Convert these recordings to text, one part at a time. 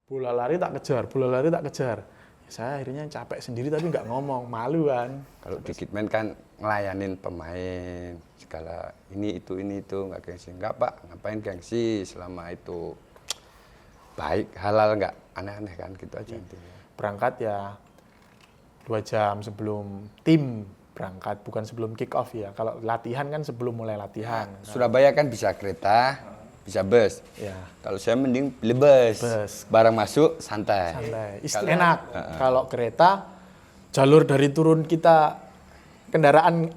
Bola lari tak kejar, bola lari tak kejar. Ya, saya akhirnya capek sendiri tapi nggak ngomong, malu kan. Kalau di Kitman kan ngelayanin pemain segala ini itu nggak gengsi. Nggak Pak, ngapain gengsi selama itu baik, halal, nggak aneh-aneh kan gitu aja intinya. Berangkat ya 2 jam sebelum tim berangkat, bukan sebelum kick off ya. Kalau latihan kan sebelum mulai latihan. Surabaya kan bisa kereta, bisa bus. Ya. Kalau saya mending beli bus. Barang masuk santai. Santai. Enak. Kalau kereta jalur dari turun kita kendaraan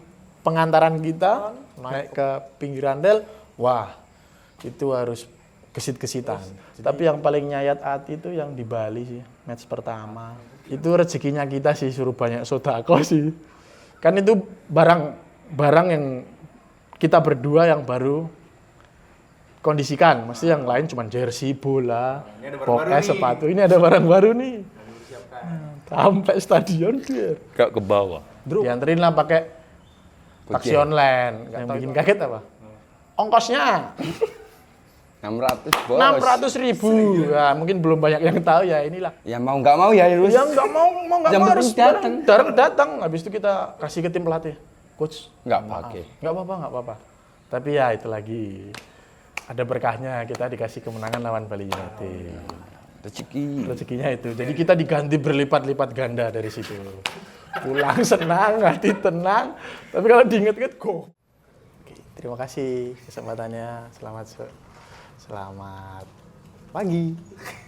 pengantaran kita naik ke pinggiran rel, wah itu harus gesit-gesitan. Tapi yang paling nyayat hati itu yang di Bali sih, match pertama. Itu rezekinya kita sih, suruh banyak sodako sih. Kan itu barang yang kita berdua yang baru kondisikan. Mesti yang lain cuma jersey, bola, pokoknya sepatu. Ini ada barang baru nih. Sampai stadion dia. Gak ke bawah. Dianterin lah pakai taksi online. Yang bikin kaget apa? Ongkosnya 600 bos. 600.000. Nah, mungkin belum banyak yang tahu ya, inilah. Ya mau nggak mau ya harus. Yang nggak mau nggak mau harus datang. Habis itu kita kasih ke tim pelatih. Coach, Nggak pakai. Nggak apa-apa. Tapi ya itu lagi. Ada berkahnya, kita dikasih kemenangan lawan Bali United. Rezekinya itu. Jadi kita diganti berlipat-lipat ganda dari situ. Pulang senang, hati tenang. Tapi kalau diinget-inget, go. Oke, terima kasih kesempatannya. Selamat pagi,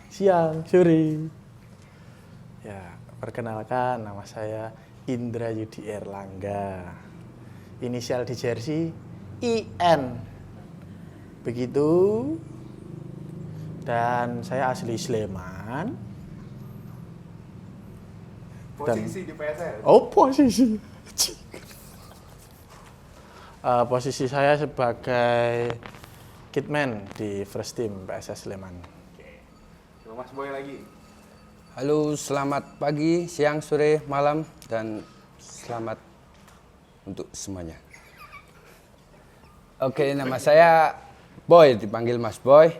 siang, sore. Ya, perkenalkan nama saya Indra Yudi Erlangga. Inisial di jersey IN. Begitu. Dan saya asli Sleman. Posisi di PSS? Oh, posisi. Posisi saya sebagai kitman di first team PSS Sleman. Oke. Mas Boy lagi. Halo, selamat pagi, siang, sore, malam, dan selamat untuk semuanya. Oke, nama saya Boy, dipanggil Mas Boy.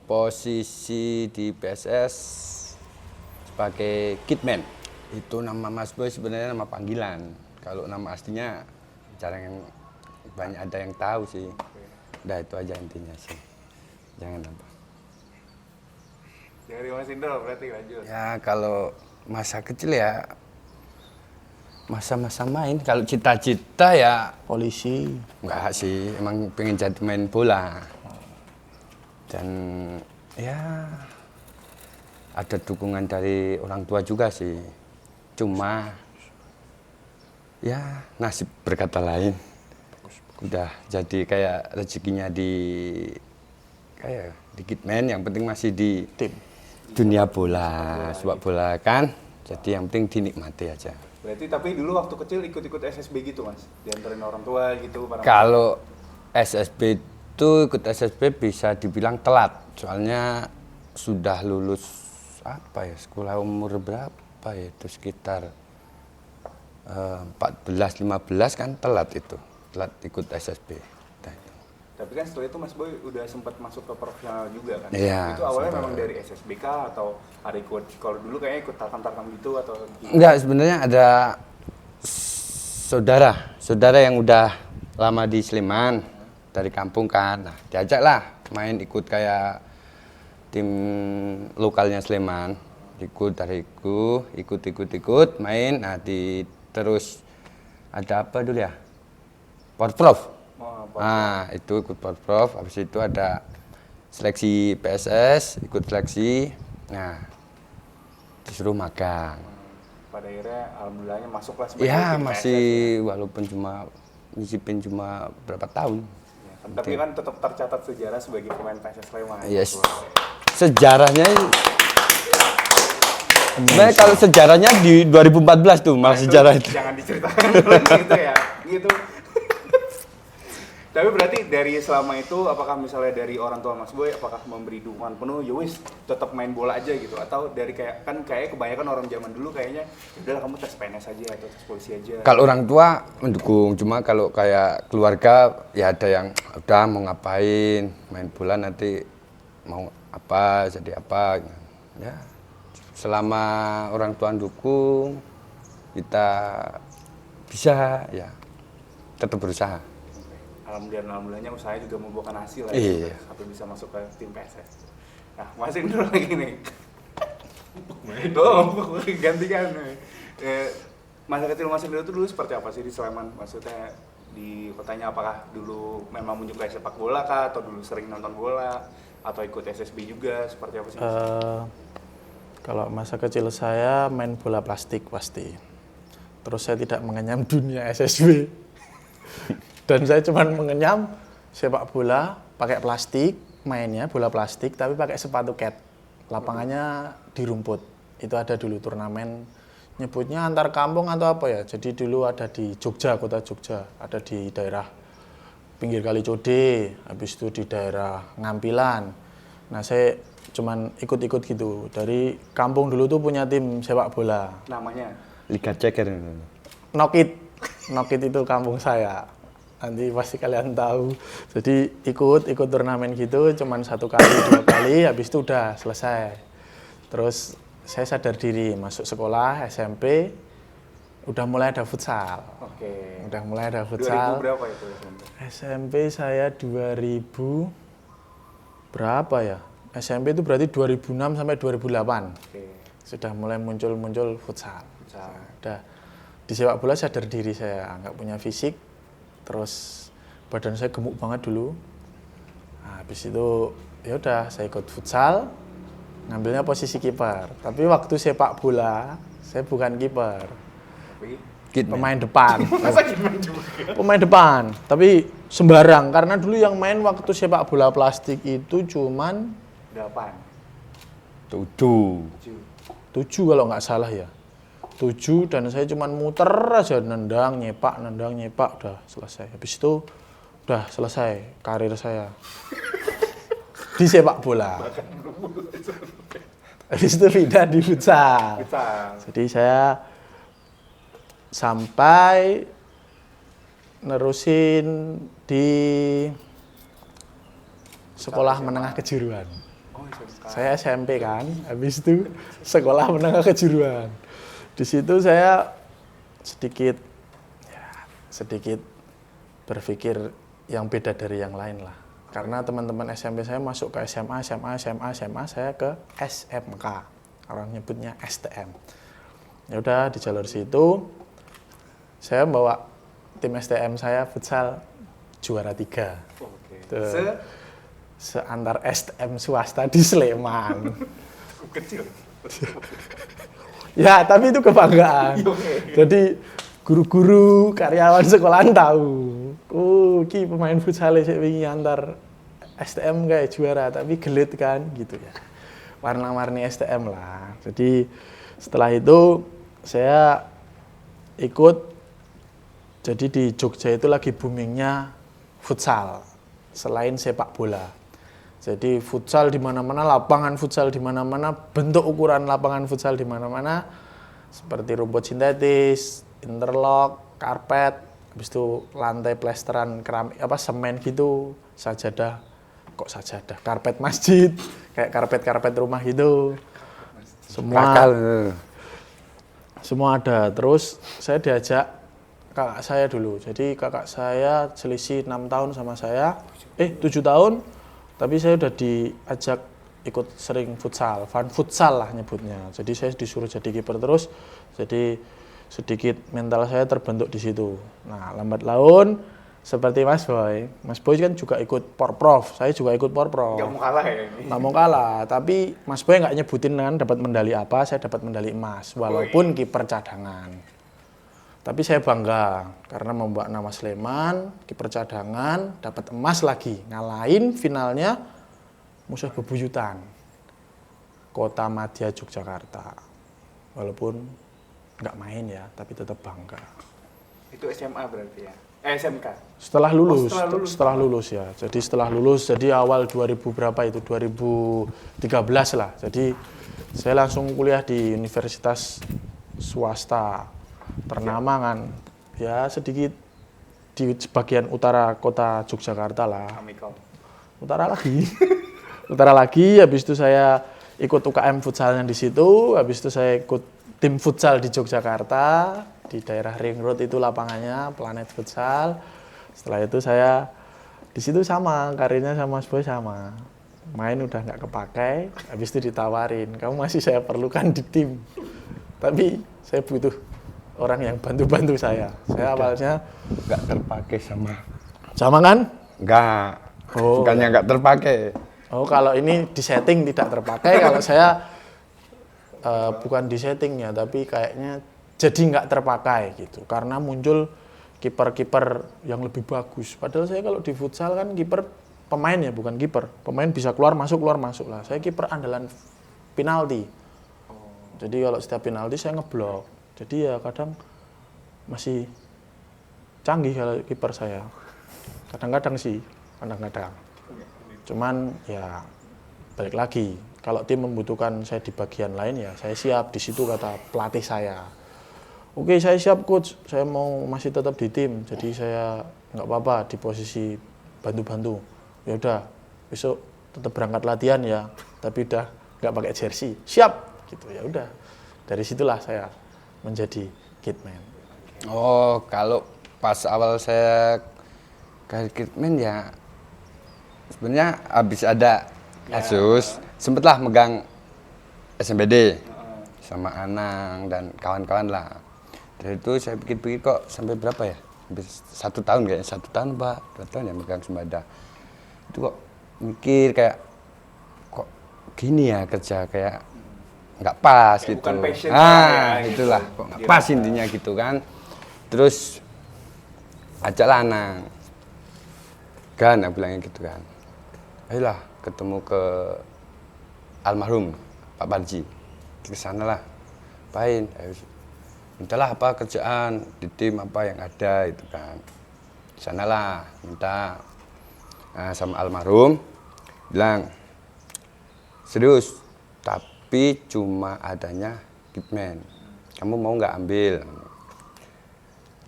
Posisi di PSS sebagai kitman. Itu nama Mas Boy sebenarnya nama panggilan. Kalau nama aslinya jarang banyak ada yang tahu sih. Udah itu aja intinya sih. Jangan apa. Dari Mas Indro berarti lanjut. Ya kalau masa kecil ya masa-masa main. Kalau cita-cita ya Polisi. enggak sih, emang pengen jadi main bola. Dan ya ada dukungan dari orang tua juga sih. Cuma ya nasib berkata lain. Udah jadi kayak rezekinya di kayak di kitman, yang penting masih di Tim. dunia bola, sepak bola kan. Jadi yang penting dinikmati aja. Berarti tapi dulu waktu kecil ikut-ikut SSB gitu Mas? Diantarin orang tua gitu? Kalau SSB itu ikut SSB bisa dibilang telat. Soalnya sudah lulus apa ya, sekolah umur berapa ya, itu sekitar 14-15 kan telat itu. Telat ikut SSB. Nah, itu. Tapi kan setelah itu Mas Boy udah sempat masuk ke profesional juga kan? Iya, Itu awalnya sempat. memang dari SSBK atau ada ikut, kalau dulu kayaknya ikut tarkam-tarkam gitu atau gimana? Enggak, sebenarnya ada saudara yang udah lama di Sleman dari kampung kan. Nah, diajak lah main ikut kayak tim lokalnya Sleman. Ikut main. Nah, terus ada apa dulu ya? Porprov. Nah, itu ikut Porprov. Habis itu ada seleksi PSS, ikut seleksi. Nah, disuruh magang. Pada akhirnya alhamdulillahnya masuklah sebagai Ya tim masih PSS, walaupun nyicipin cuma berapa tahun. ya. Tapi kan tetap tercatat sejarah sebagai pemain PSS Sleman. Yes. Sejarahnya sebenarnya kalau sejarahnya di 2014 tuh malah sejarah itu. Jangan diceritakan dulu gitu ya. Gitu. Tapi berarti dari selama itu apakah misalnya dari orang tua Mas Boy apakah memberi dukungan penuh ya wis tetap main bola aja gitu, atau dari kayak kebanyakan orang zaman dulu kayaknya udahlah kamu tes PNS aja atau tes polisi aja. Kalau orang tua mendukung, cuma kalau kayak keluarga ya ada yang udah mau ngapain, main bola nanti mau apa jadi apa ya, selama orang tua dukung kita bisa ya tetap berusaha. Alhamdulillahnya usahanya juga membuahkan hasil lah Iya. sampai bisa masuk ke tim PSS. Nah, Mas Indro lagi nih. Oh, gantikan. Masa kecil Mas Indro itu dulu seperti apa sih di Sleman? Maksudnya di kotanya apakah dulu memang menyukai sepak bola kah atau dulu sering nonton bola atau ikut SSB juga, seperti apa sih? Kalau masa kecil saya main bola plastik pasti. Terus saya tidak mengenyam dunia SSB. Dan saya cuma mengenyam sepak bola pakai plastik, mainnya bola plastik tapi pakai sepatu cat. Lapangannya di rumput. Itu ada dulu turnamen, nyebutnya antar kampung atau apa ya. Jadi dulu ada di Jogja, kota Jogja, ada di daerah pinggir Kali Code, habis itu di daerah Ngampilan. Nah, saya cuman ikut-ikut gitu. Dari kampung dulu tuh punya tim sepak bola. Namanya? Liga Ceker. Nokit itu kampung saya. Nanti pasti kalian tahu. Jadi ikut turnamen gitu, cuman 1 kali, 2 kali, habis itu udah selesai. Terus saya sadar diri, masuk sekolah SMP, udah mulai ada futsal. Oke. Udah mulai ada futsal. 2000 berapa itu? SMP saya 2000 berapa ya? SMP itu berarti 2006 sampai 2008. Oke. Sudah mulai muncul futsal. Futsal. Udah di sepak bola sadar diri saya, nggak punya fisik, terus badan saya gemuk banget dulu. Nah, habis itu ya udah saya ikut futsal, ngambilnya posisi kiper. Tapi waktu sepak bola saya bukan kiper, pemain depan. Masa gimana juga? Pemain depan, tapi sembarang karena dulu yang main waktu sepak bola plastik itu cuman 8. 7 kalau nggak salah ya. 7 dan saya cuman muter aja nendang nyepak udah selesai. Habis itu udah selesai karir saya di sepak bola. Habis itu pindah di futsal. Jadi saya sampai nerusin di sekolah menengah kejuruan. Saya SMP kan, habis itu sekolah menengah kejuruan. Di situ saya sedikit berpikir yang beda dari yang lain lah. Karena teman-teman SMP saya masuk ke SMA, saya ke SMK. Orang nyebutnya STM. Ya udah di jalur situ saya bawa tim STM saya futsal juara 3. Oke. Seantar STM swasta di Sleman. Kecil. Ya, tapi itu kebanggaan. Jadi guru-guru, karyawan sekolahan tahu. Oh, ki pemain futsal sik wingi antar STM kayak juara, tapi gelit kan gitu ya. Warna-warni STM lah. Jadi setelah itu saya ikut, jadi di Jogja itu lagi boomingnya futsal selain sepak bola. Jadi futsal di mana-mana, lapangan futsal di mana-mana, bentuk ukuran lapangan futsal di mana-mana seperti rumput sintetis, interlock, karpet, habis itu lantai plesteran keramik semen gitu, karpet masjid, kayak karpet rumah gitu. Semua ada. Terus saya diajak kakak saya dulu. Jadi kakak saya selisih 6 tahun sama saya. 7 tahun. Tapi saya udah diajak ikut sering futsal, fun futsal lah nyebutnya. Jadi saya disuruh jadi kiper terus. Jadi sedikit mental saya terbentuk di situ. Nah, lambat laun seperti Mas Boy kan juga ikut Porprov. Saya juga ikut Porprov. Nggak mau kalah ya ini? Nggak mau kalah, tapi Mas Boy nggak nyebutin kan dapat medali apa, saya dapat medali emas, walaupun kiper cadangan. Tapi saya bangga karena membawa nama Sleman, kiper cadangan, dapat emas lagi. Ngalahin finalnya musuh bebuyutan, Kota Madya Yogyakarta. Walaupun nggak main ya, tapi tetap bangga. Itu SMA berarti ya? SMK? Setelah lulus, setelah lulus ya. Jadi setelah lulus, jadi awal 2000 berapa itu, 2013 lah. Jadi saya langsung kuliah di universitas swasta ternama kan, ya sedikit di bagian utara kota Yogyakarta lah. Amikal. Utara lagi. Ultra lagi, habis itu saya ikut UKM futsalnya di situ, habis itu saya ikut tim futsal di Yogyakarta, di daerah Ring Road itu lapangannya, Planet Futsal. Setelah itu saya di situ sama, karirnya sama Mas Boy sama. Main udah nggak kepakai, habis itu ditawarin, kamu masih saya perlukan di tim. Tapi saya butuh orang yang bantu-bantu saya. Saya awalnya Nggak terpakai sama. sama kan? Nggak. Oh. Bukannya nggak terpakai. Oh, kalau ini di setting tidak terpakai, kalau saya bukan di setting ya, tapi kayaknya jadi nggak terpakai gitu. Karena muncul kiper-kiper yang lebih bagus. Padahal saya kalau di futsal kan kiper pemain ya, bukan kiper. Pemain bisa keluar masuk lah. Saya kiper andalan penalti. Jadi kalau setiap penalti saya ngeblok. Jadi ya kadang masih canggih kalau kiper saya. Kadang-kadang sih, kadang-kadang. Cuman ya balik lagi, kalau tim membutuhkan saya di bagian lain ya saya siap, di situ kata pelatih saya. Oke, saya siap coach, saya mau masih tetap di tim, jadi saya nggak apa-apa di posisi bantu-bantu. Ya udah, besok tetap berangkat latihan ya, tapi udah nggak pakai jersey. Siap, gitu ya udah. Dari situlah saya menjadi kitman. Oh, kalau pas awal saya karir kitman ya sebenarnya habis ada kasus, sempatlah megang SMBD sama Anang dan kawan-kawan lah. Dari itu saya pikir-pikir kok sampai berapa ya? Hampir 1 tahun kayaknya, 1 tahun Pak, 2 tahun ya megang Sembada. Itu kok mikir kayak kok gini ya kerja kayak nggak pas kayak gitu. bukan passion ya, itulah gitu. kok nggak pas intinya gitu kan. Terus ajaklah Anang. Kan, aku bilangnya gitu kan. Ayolah ketemu ke almarhum Pak Parji. Ke sana lah. Apain? Mintalah apa kerjaan di tim apa yang ada itu kan. Di sanalah minta. Nah, sama almarhum bilang serius, tapi cuma adanya kitman. Kamu mau nggak ambil?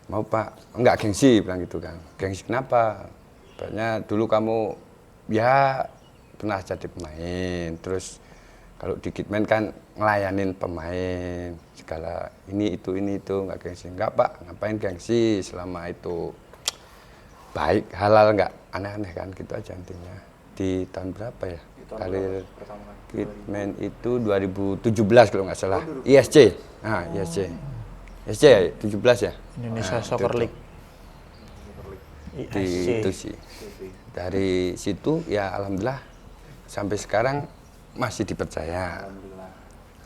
Mau Pak, enggak gengsi bilang gitu kan. Gengsi kenapa? Banyak dulu kamu ya pernah jadi pemain, terus kalau di kitman kan ngelayanin pemain segala ini itu nggak gengsi. Enggak Pak, ngapain gengsi selama itu baik halal nggak aneh-aneh kan gitu aja intinya. Di tahun berapa ya karir kitman itu 2017 kalau nggak salah. ISC, nah ISC. ISC ya 17 ya. Indonesia Soccer League. Itu sih. Dari situ ya alhamdulillah sampai sekarang masih dipercaya.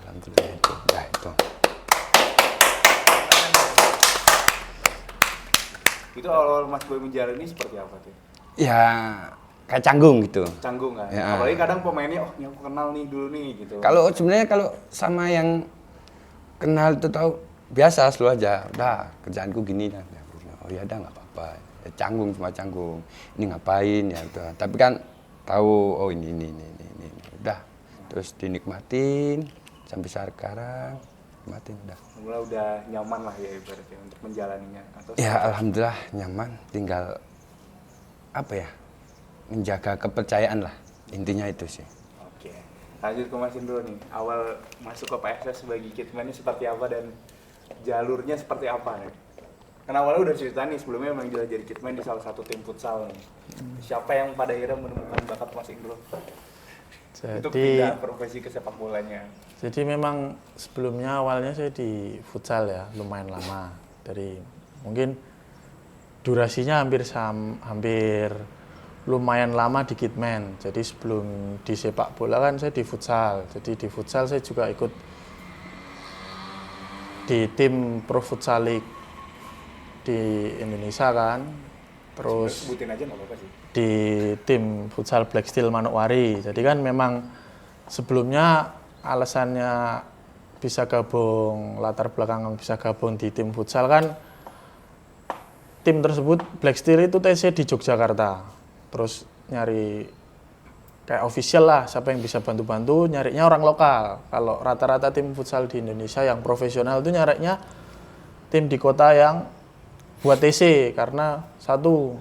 Alhamdulillah itu. Ya itu. Itu awal Mas Boy menjalani seperti apa tuh? Ya kayak canggung gitu. Canggung kan? Ya. Apalagi kadang pemainnya, oh ini aku kenal nih dulu nih gitu. Kalau sebenarnya kalau sama yang kenal itu tahu biasa selalu aja. Udah kerjaanku gini kan. Oh ya udah nggak apa-apa. Ya, canggung cuma canggung. Ini ngapain ya udah. Tapi kan tahu oh ini. Udah. Terus dinikmatin sampai sekarang. Nikmatin udah. Mulai udah nyaman lah ya ibaratnya untuk menjalaninya. Atau Ya alhamdulillah nyaman. Tinggal apa ya? Menjaga kepercayaan lah. Intinya itu sih. Oke. Lanjut ke Mas Indro nih. Awal masuk ke PSS sebagai kitman ini seperti apa dan jalurnya seperti apa nih? Karena awalnya udah cerita nih sebelumnya memang jelas jadi kitman di salah satu tim futsal nih. Siapa yang pada akhirnya menemukan bakat Mas Indro? Untuk pindah profesi ke sepak bolanya. Jadi memang sebelumnya awalnya saya di futsal ya, lumayan lama. Dari mungkin durasinya hampir lumayan lama di kitman. Jadi sebelum di sepak bola kan saya di futsal. Jadi di futsal saya juga ikut di tim Pro Futsal League di Indonesia kan. Terus sebutin aja nggak apa-apa sih. di tim futsal Black Steel Manokwari. Jadi kan memang sebelumnya alasannya bisa gabung, latar belakang bisa gabung di tim futsal kan, tim tersebut Black Steel itu TC di Yogyakarta. Terus nyari kayak official lah, siapa yang bisa bantu-bantu, nyarinya orang lokal. Kalau rata-rata tim futsal di Indonesia yang profesional itu nyarinya tim di kota yang buat TC, karena satu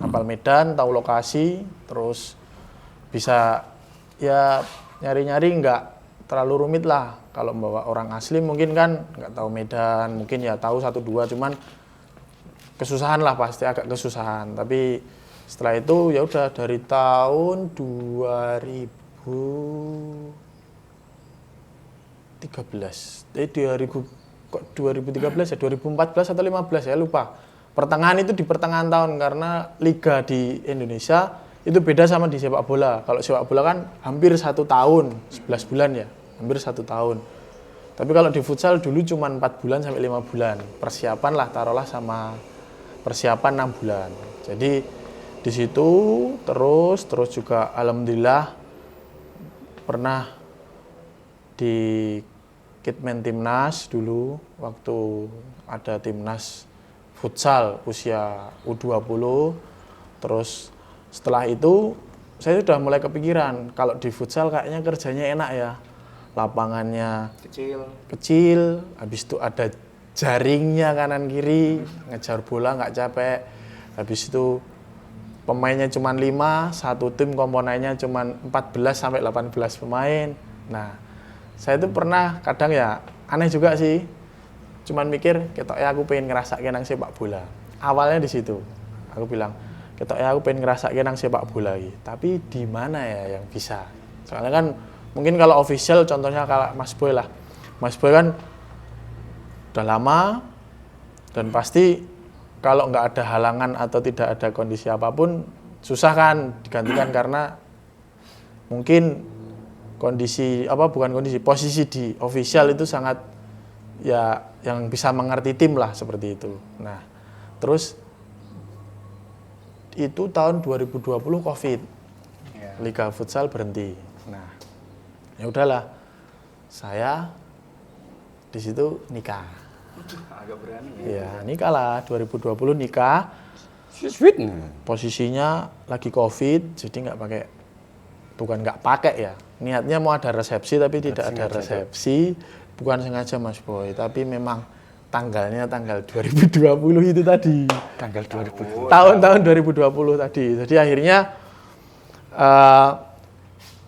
hafal medan, tahu lokasi, terus bisa ya nyari-nyari nggak terlalu rumit lah. Kalau membawa orang asli mungkin kan nggak tahu medan, mungkin ya tahu 1-2, cuman kesusahan lah, pasti agak kesusahan. Tapi setelah itu ya udah dari tahun 2013 ya, 2014 atau 15 ya lupa. Pertengahan itu di pertengahan tahun, karena liga di Indonesia itu beda sama di sepak bola. Kalau sepak bola kan hampir 1 tahun, 11 bulan ya, hampir 1 tahun. Tapi kalau di futsal dulu cuma 4 bulan sampai 5 bulan. Persiapan lah, taruhlah sama persiapan 6 bulan. Jadi di situ terus juga alhamdulillah pernah di Kitmen Timnas dulu, waktu ada Timnas futsal usia U20. Terus setelah itu saya sudah mulai kepikiran, kalau di futsal kayaknya kerjanya enak ya. Lapangannya kecil, habis itu ada jaringnya kanan kiri, ngejar bola nggak capek. Habis itu pemainnya cuma 5, satu tim komponennya cuma 14 sampai 18 pemain. Nah, saya itu pernah kadang ya aneh juga sih. Cuman mikir, ketoknya aku pengen ngerasain nang sepak bola. Awalnya di situ. Aku bilang, ketoknya aku pengen ngerasain nang sepak bola iki. Tapi di mana ya yang bisa? Soalnya kan mungkin kalau official contohnya kalau Mas Boy lah. Mas Boy kan udah lama dan pasti kalau nggak ada halangan atau tidak ada kondisi apapun susah kan digantikan, karena mungkin posisi di official itu sangat ya yang bisa mengerti tim lah seperti itu. Nah, terus itu tahun 2020 Covid. Liga futsal berhenti. Nah, ya udahlah. Saya di situ nikah. Agak berani ya. Ya, nikah lah 2020 nikah. Sweet. Posisinya lagi Covid, jadi nggak pakai ya. Niatnya mau ada resepsi tapi tidak ada resepsi. Bukan sengaja Mas Boy, tapi memang tanggalnya tanggal 2020 itu tadi. Tanggal 2020. Tahun 2020 tadi. Jadi akhirnya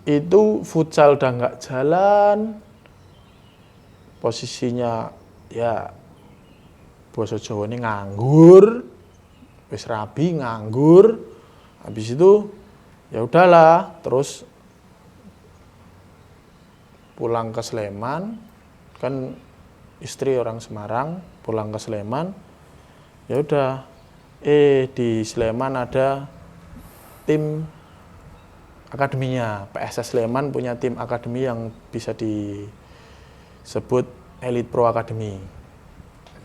itu futsal udah nggak jalan. Posisinya ya basa Jawa ini nganggur. Wis rabi nganggur. Habis itu ya udahlah, terus pulang ke Sleman, kan istri orang Semarang, pulang ke Sleman. Ya udah, di Sleman ada tim akademinya. PSS Sleman punya tim akademi yang bisa disebut Elite Pro Academy.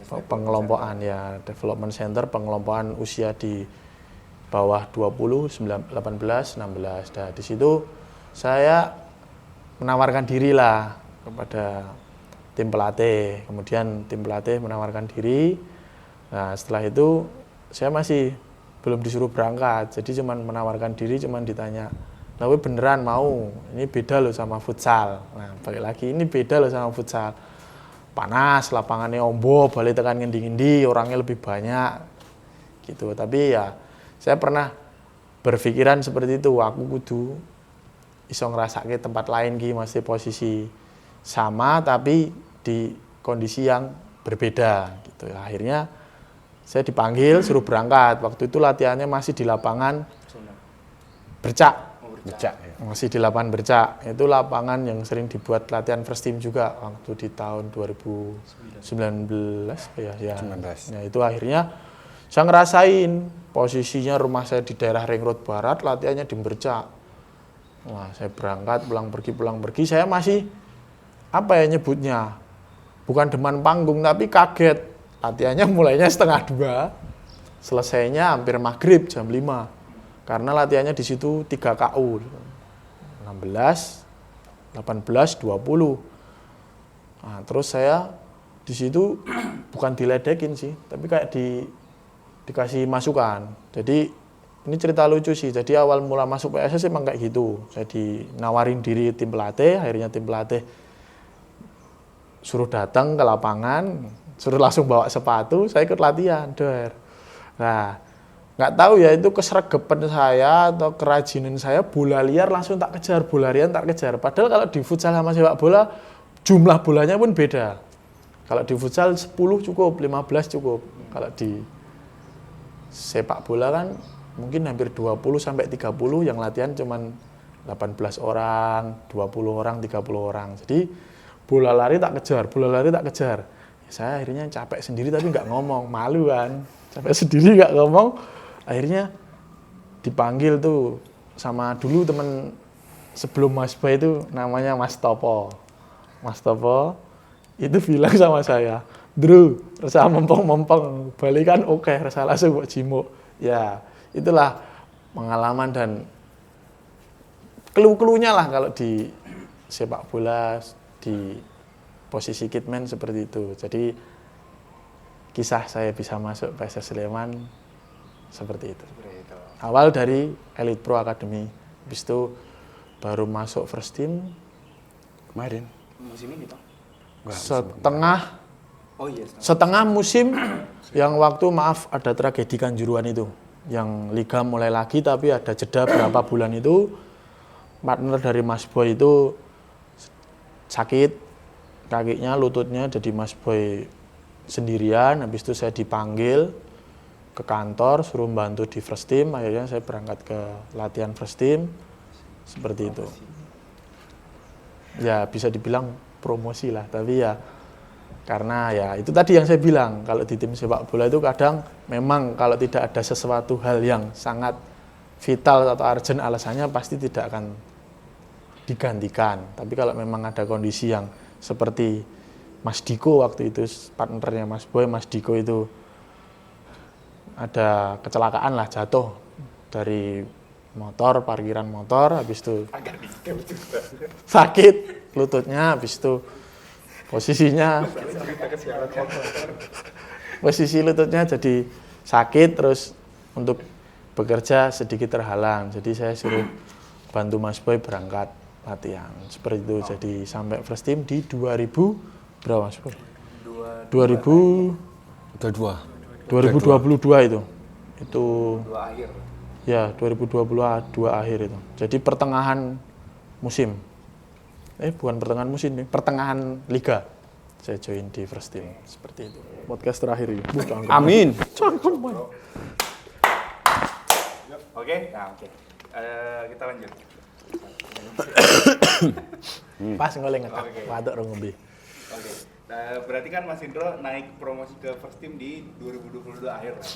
Pengelompokan ya, development center, pengelompokan usia di bawah 20, 18, 16. Nah, di situ saya menawarkan diri lah kepada tim pelatih. Kemudian tim pelatih menawarkan diri. Nah, setelah itu saya masih belum disuruh berangkat. Jadi cuman menawarkan diri, cuman ditanya, "Lah beneran mau? Ini beda loh sama futsal." Nah, balik lagi, ini beda loh sama futsal. Panas, lapangannya ombo, balik tekan ngendi-ngendi, orangnya lebih banyak. Gitu. Tapi ya saya pernah berpikiran seperti itu, aku kudu iso ngrasake tempat lain ki, masih posisi sama tapi di kondisi yang berbeda gitu. Akhirnya saya dipanggil suruh berangkat. Waktu itu latihannya masih di lapangan Bercak. Bercak ya. Masih di lapangan Bercak. Itu lapangan yang sering dibuat latihan first team juga waktu di tahun 2019 ya. 19. Nah, itu akhirnya saya ngerasain posisinya rumah saya di daerah Ring Road Barat, latihannya di Bercak. Wah, saya berangkat pulang pergi, saya masih apa ya nyebutnya? Bukan deman panggung tapi kaget. Latihannya mulainya 1:30, selesainya hampir maghrib jam 5. Karena latihannya di situ 3 KU. 16, 18, 20. Nah, terus saya di situ bukan diledekin sih, tapi kayak dikasih masukan. Jadi ini cerita lucu sih. Jadi awal mula masuk PSS emang kayak gitu. Saya dinawarin diri tim pelatih, akhirnya tim pelatih suruh datang ke lapangan, suruh langsung bawa sepatu, saya ikut latihan, der. Nah, nggak tahu ya itu kesregepan saya atau kerajinan saya, bola liar langsung tak kejar, bola liar tak kejar. Padahal kalau di futsal sama sepak bola jumlah bolanya pun beda. Kalau di futsal 10 cukup, 15 cukup. Kalau di sepak bola kan mungkin hampir 20 sampai 30 yang latihan cuman 18 orang, 20 orang, 30 orang. Jadi bola lari tak kejar, bola lari tak kejar. Ya, saya akhirnya capek sendiri tapi nggak ngomong, malu kan. Capek sendiri nggak ngomong. Akhirnya dipanggil tuh sama dulu temen sebelum Mas Boy itu namanya Mas Topo. Mas Topo itu bilang sama saya, Drew, rasa mempeng-mempeng, balikan oke, rasa langsung buat jimuk. Ya, itulah pengalaman dan clue-cluenya lah kalau di sepak bola, di posisi kitman seperti itu. Jadi kisah saya bisa masuk PSS Sleman seperti itu. Awal dari Elite Pro Academy, habis itu baru masuk first team Kemarin. Musim ini toh? setengah Oh iya. setengah musim yang waktu maaf ada tragedi Kanjuruhan itu, yang liga mulai lagi tapi ada jeda berapa bulan itu, partner dari Mas Boy itu sakit kakinya, lututnya, jadi Mas Boy sendirian. Habis itu saya dipanggil ke kantor, suruh bantu di first team. Akhirnya saya berangkat ke latihan first team seperti itu. Ya bisa dibilang promosi lah, tapi ya karena ya itu tadi yang saya bilang, kalau di tim sepak bola itu kadang memang kalau tidak ada sesuatu hal yang sangat vital atau urgent alasannya pasti tidak akan digantikan. Tapi kalau memang ada kondisi yang seperti Mas Diko waktu itu, partnernya Mas Boy, Mas Diko itu ada kecelakaan lah, jatuh dari motor, parkiran motor, habis itu sakit lututnya, habis itu posisi lututnya jadi sakit, terus untuk bekerja sedikit terhalang. Jadi saya suruh bantu Mas Boy berangkat latihan seperti itu. Jadi sampai first team di 2000 berapa Mas Boy? 2022 itu. Itu Dua akhir. ya 2022 akhir itu. Jadi pertengahan musim. Bukan pertengahan musim nih, pertengahan liga. Saya join di first team seperti itu. Podcast terakhir ini. Amin. Oke. Kita lanjut. Pas ngoleh ngekak, Oke. waduk rong ngombe. Oke. Nah, berarti kan Mas Indro naik promosi ke first team di 2022 akhir lah.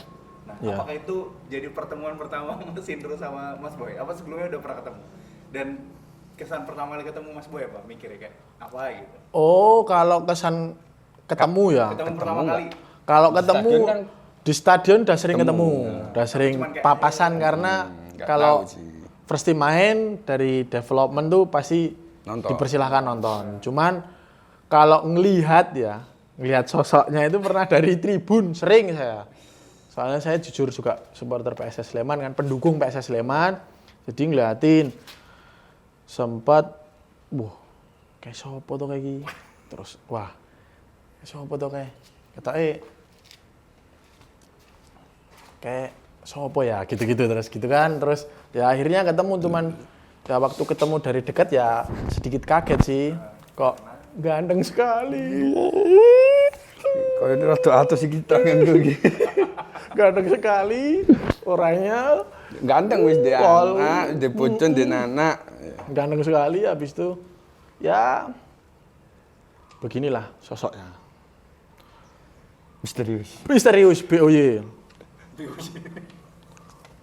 Nah, Ya. apakah itu jadi pertemuan pertama Mas Indro sama Mas Boy? Apa sebelumnya udah pernah ketemu? Dan kesan pertama kali ketemu Mas Boy apa? Mikirnya kayak apa gitu? Oh, kalau kesan ketemu ya. Ketemu pertama kali. Kalau ketemu stadion kan di stadion udah sering ketemu, Ketemu. udah sering Cuman kayak- papasan karena nggak kalau tahu sih. first team main dari development tuh pasti Nonton. dipersilahkan nonton. Cuman kalau ngelihat sosoknya itu pernah dari tribun, sering saya. Soalnya saya jujur juga supporter PSS Sleman kan, pendukung PSS Sleman. Jadi ngeliatin sempat kayak sopo tuh kayak gini. Terus wah, kayak sopo tuh kayak sopo ya gitu-gitu terus gitu kan. Terus ya akhirnya ketemu, cuman ya waktu ketemu dari dekat ya sedikit kaget sih. Kok ganteng sekali. Kalau itu ratu atas sih kita kan gitu. Ganteng sekali orangnya. Ganteng wis dia Pol. anak, dia bocon, dia anak. Ganteng sekali, habis itu ya beginilah sosoknya. Misterius BOY.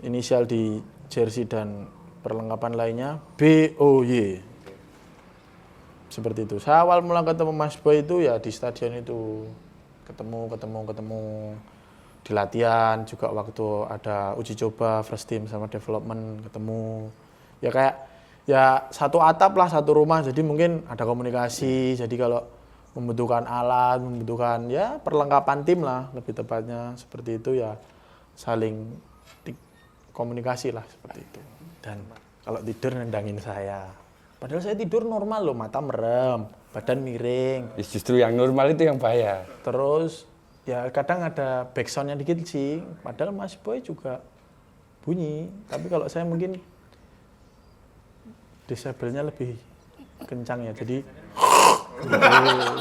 Inisial di jersey dan perlengkapan lainnya BOY. Seperti itu. Saya awal mula ketemu Mas Boy itu ya di stadion itu. Ketemu di latihan juga waktu ada uji coba first team sama development ketemu. Ya kayak ya satu atap lah, satu rumah, jadi mungkin ada komunikasi. Jadi kalau membutuhkan alat, membutuhkan ya perlengkapan tim lah lebih tepatnya seperti itu ya, saling komunikasi lah seperti itu. Dan kalau tidur nendangin saya, padahal saya tidur normal loh, mata merem, badan miring. Justru yang normal itu yang bahaya. Terus ya kadang ada backsoundnya dikit sih, padahal Mas Boy juga bunyi. Tapi kalau saya mungkin desibelnya lebih kencang ya. Jadi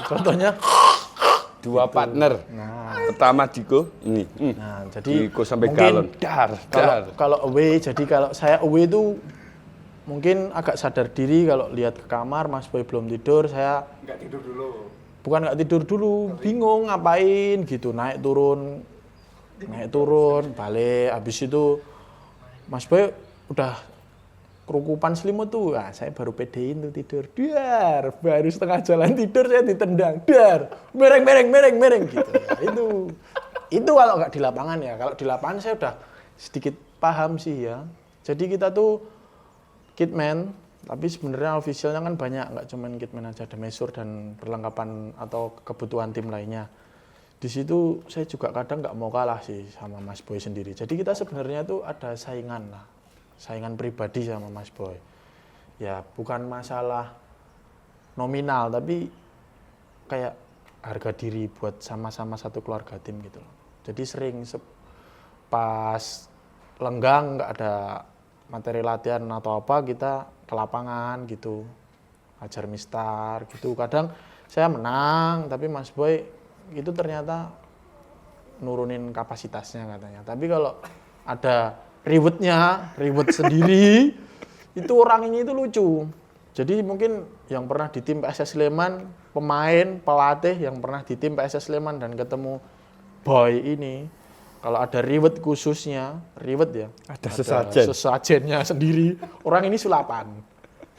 contohnya Dua partner. Pertama Diko ini. nah, jadi Diko sampai mungkin galon. kalau away, jadi kalau saya away itu mungkin agak sadar diri kalau lihat ke kamar Mas Boy belum tidur, saya Nggak tidur dulu. bukan nggak tidur dulu, bingung ngapain gitu, naik turun, balik. Habis itu Mas Boy udah kerukupan selimut tuh, saya baru pedein tuh tidur, baru setengah jalan tidur saya ditendang, mereng gitu. Itu kalau nggak di lapangan ya. Kalau di lapangan saya udah sedikit paham sih ya. Jadi kita tuh kitman, tapi sebenarnya officialnya kan banyak, nggak cuma kitman aja, ada mesur dan perlengkapan atau kebutuhan tim lainnya. Di situ saya juga kadang nggak mau kalah sih sama Mas Boy sendiri. Jadi kita sebenarnya tuh ada saingan lah, saingan pribadi sama Mas Boy. Ya bukan masalah nominal, tapi kayak harga diri buat sama-sama satu keluarga tim gitu loh. Jadi sering pas lenggang nggak ada materi latihan atau apa, kita ke lapangan gitu, ajar mistar gitu. Kadang saya menang, tapi Mas Boy itu ternyata nurunin kapasitasnya katanya. Tapi kalau ada ribet sendiri, itu orang ini itu lucu. Jadi mungkin yang pernah di tim PSS Sleman, pemain, pelatih yang pernah di tim PSS Sleman dan ketemu Boy ini, kalau ada ribet khususnya, ya, Ada sesajennya sendiri, orang ini sulapan.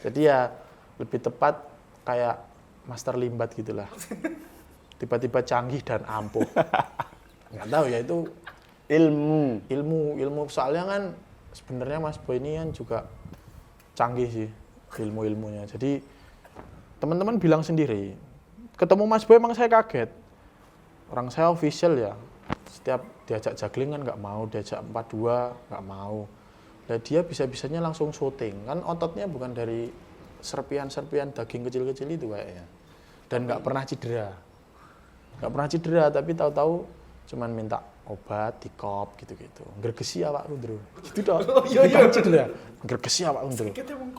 Jadi ya lebih tepat kayak master limbat gitulah. Tiba-tiba canggih dan ampuh. Nggak tahu ya, itu ilmu. Soalnya kan sebenarnya Mas Boy ini kan juga canggih sih ilmunya. Jadi teman-teman bilang sendiri, ketemu Mas Boy emang saya kaget. Orang saya official ya, setiap diajak juggling kan nggak mau, diajak 4-2 nggak mau. Dan dia bisa-bisanya langsung syuting, kan ototnya bukan dari serpian daging kecil-kecil itu kayaknya. Dan nggak pernah cedera, tapi tahu-tahu cuman minta obat, dikop gitu-gitu. Gergesi awak Rundro. Gitu dong. Bukan cedera. Gergesi awak Rundro.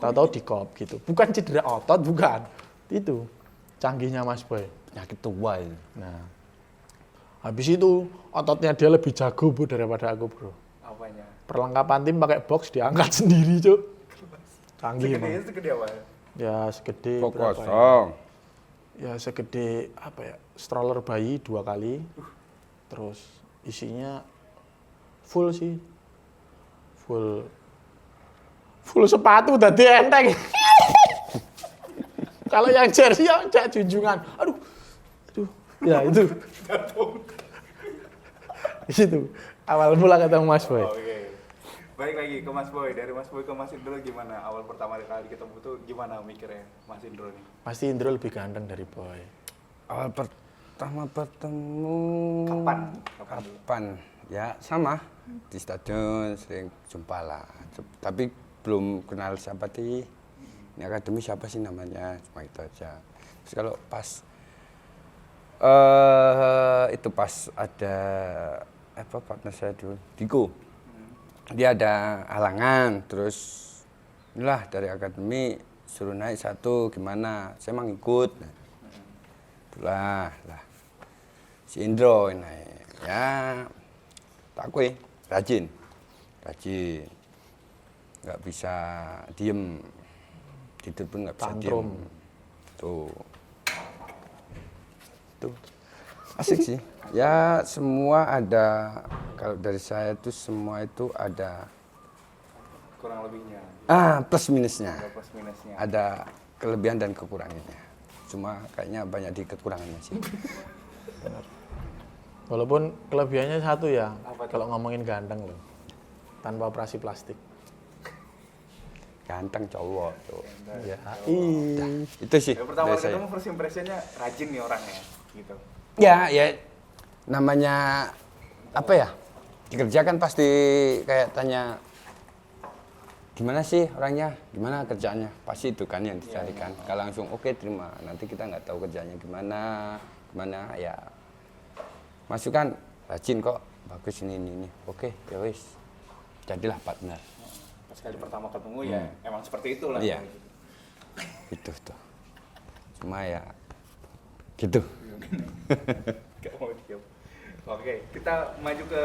Tahu-tahu dikop gitu. Bukan cedera otot, bukan. Itu canggihnya Mas Boy. Penyakit tua itu. Nah, habis itu ototnya dia lebih jago Bu daripada aku, Bro. Apanya? Perlengkapan tim pakai box diangkat sendiri, Cuk. Canggih emang. Segede apa? Ya segede Kok berapa ya? kosong. Ya segede apa ya? Stroller bayi 2 kali. Terus isinya full sih. Full sepatu tadi enteng. Kalau yang jersey ya jak junjungan. Aduh. Ya itu. Itu awal mula ketemu Mas Boy. Oke. Balik lagi ke Mas Boy, dari Mas Boy ke Mas Indro gimana? Awal pertama kali ketemu tuh gimana mikirnya Mas Indro nih? Pasti Indro lebih ganteng dari Boy. Awal pertama bertemu Kapan? Ya sama di stadion sering jumpa lah. Tapi belum kenal siapa sih. Ini akademi siapa sih namanya, cuma itu aja. Terus kalau pas itu pas ada partner saya dulu, Diko. Dia ada halangan, terus inilah dari akademi suruh naik 1, gimana? Saya emang ikut. Itulah si Indro yang naik. Ya tak kue rajin, nggak bisa diem, tidur pun nggak bisa Tantrum. diem. Tuh asik sih. Ya semua ada, kalau dari saya itu semua itu ada Kurang lebihnya. plus minusnya. Ada plus minusnya. Ada kelebihan dan kekurangannya. Cuma kayaknya banyak di kekurangannya sih. Walaupun kelebihannya satu ya, Apa tuh? kalau ngomongin ganteng loh, tanpa operasi plastik. Ganteng cowok tuh. Ya, Itu sih Ya, pertama dari saya. ketemu first impression-nya rajin nih orangnya gitu. Ya namanya apa ya? Dikerjakan pasti kayak tanya gimana sih orangnya, gimana kerjaannya, pasti itu kan yang dicarikan. Kalau langsung oke terima, nanti kita nggak tahu kerjanya gimana ya masukan rajin kok, bagus ini. Oke ya wis, jadilah partner. Pas kali pertama ketemu ya emang seperti itulah. Iya. Itu tuh. Cuma ya gitu. Gak mau diam. Oke, kita maju ke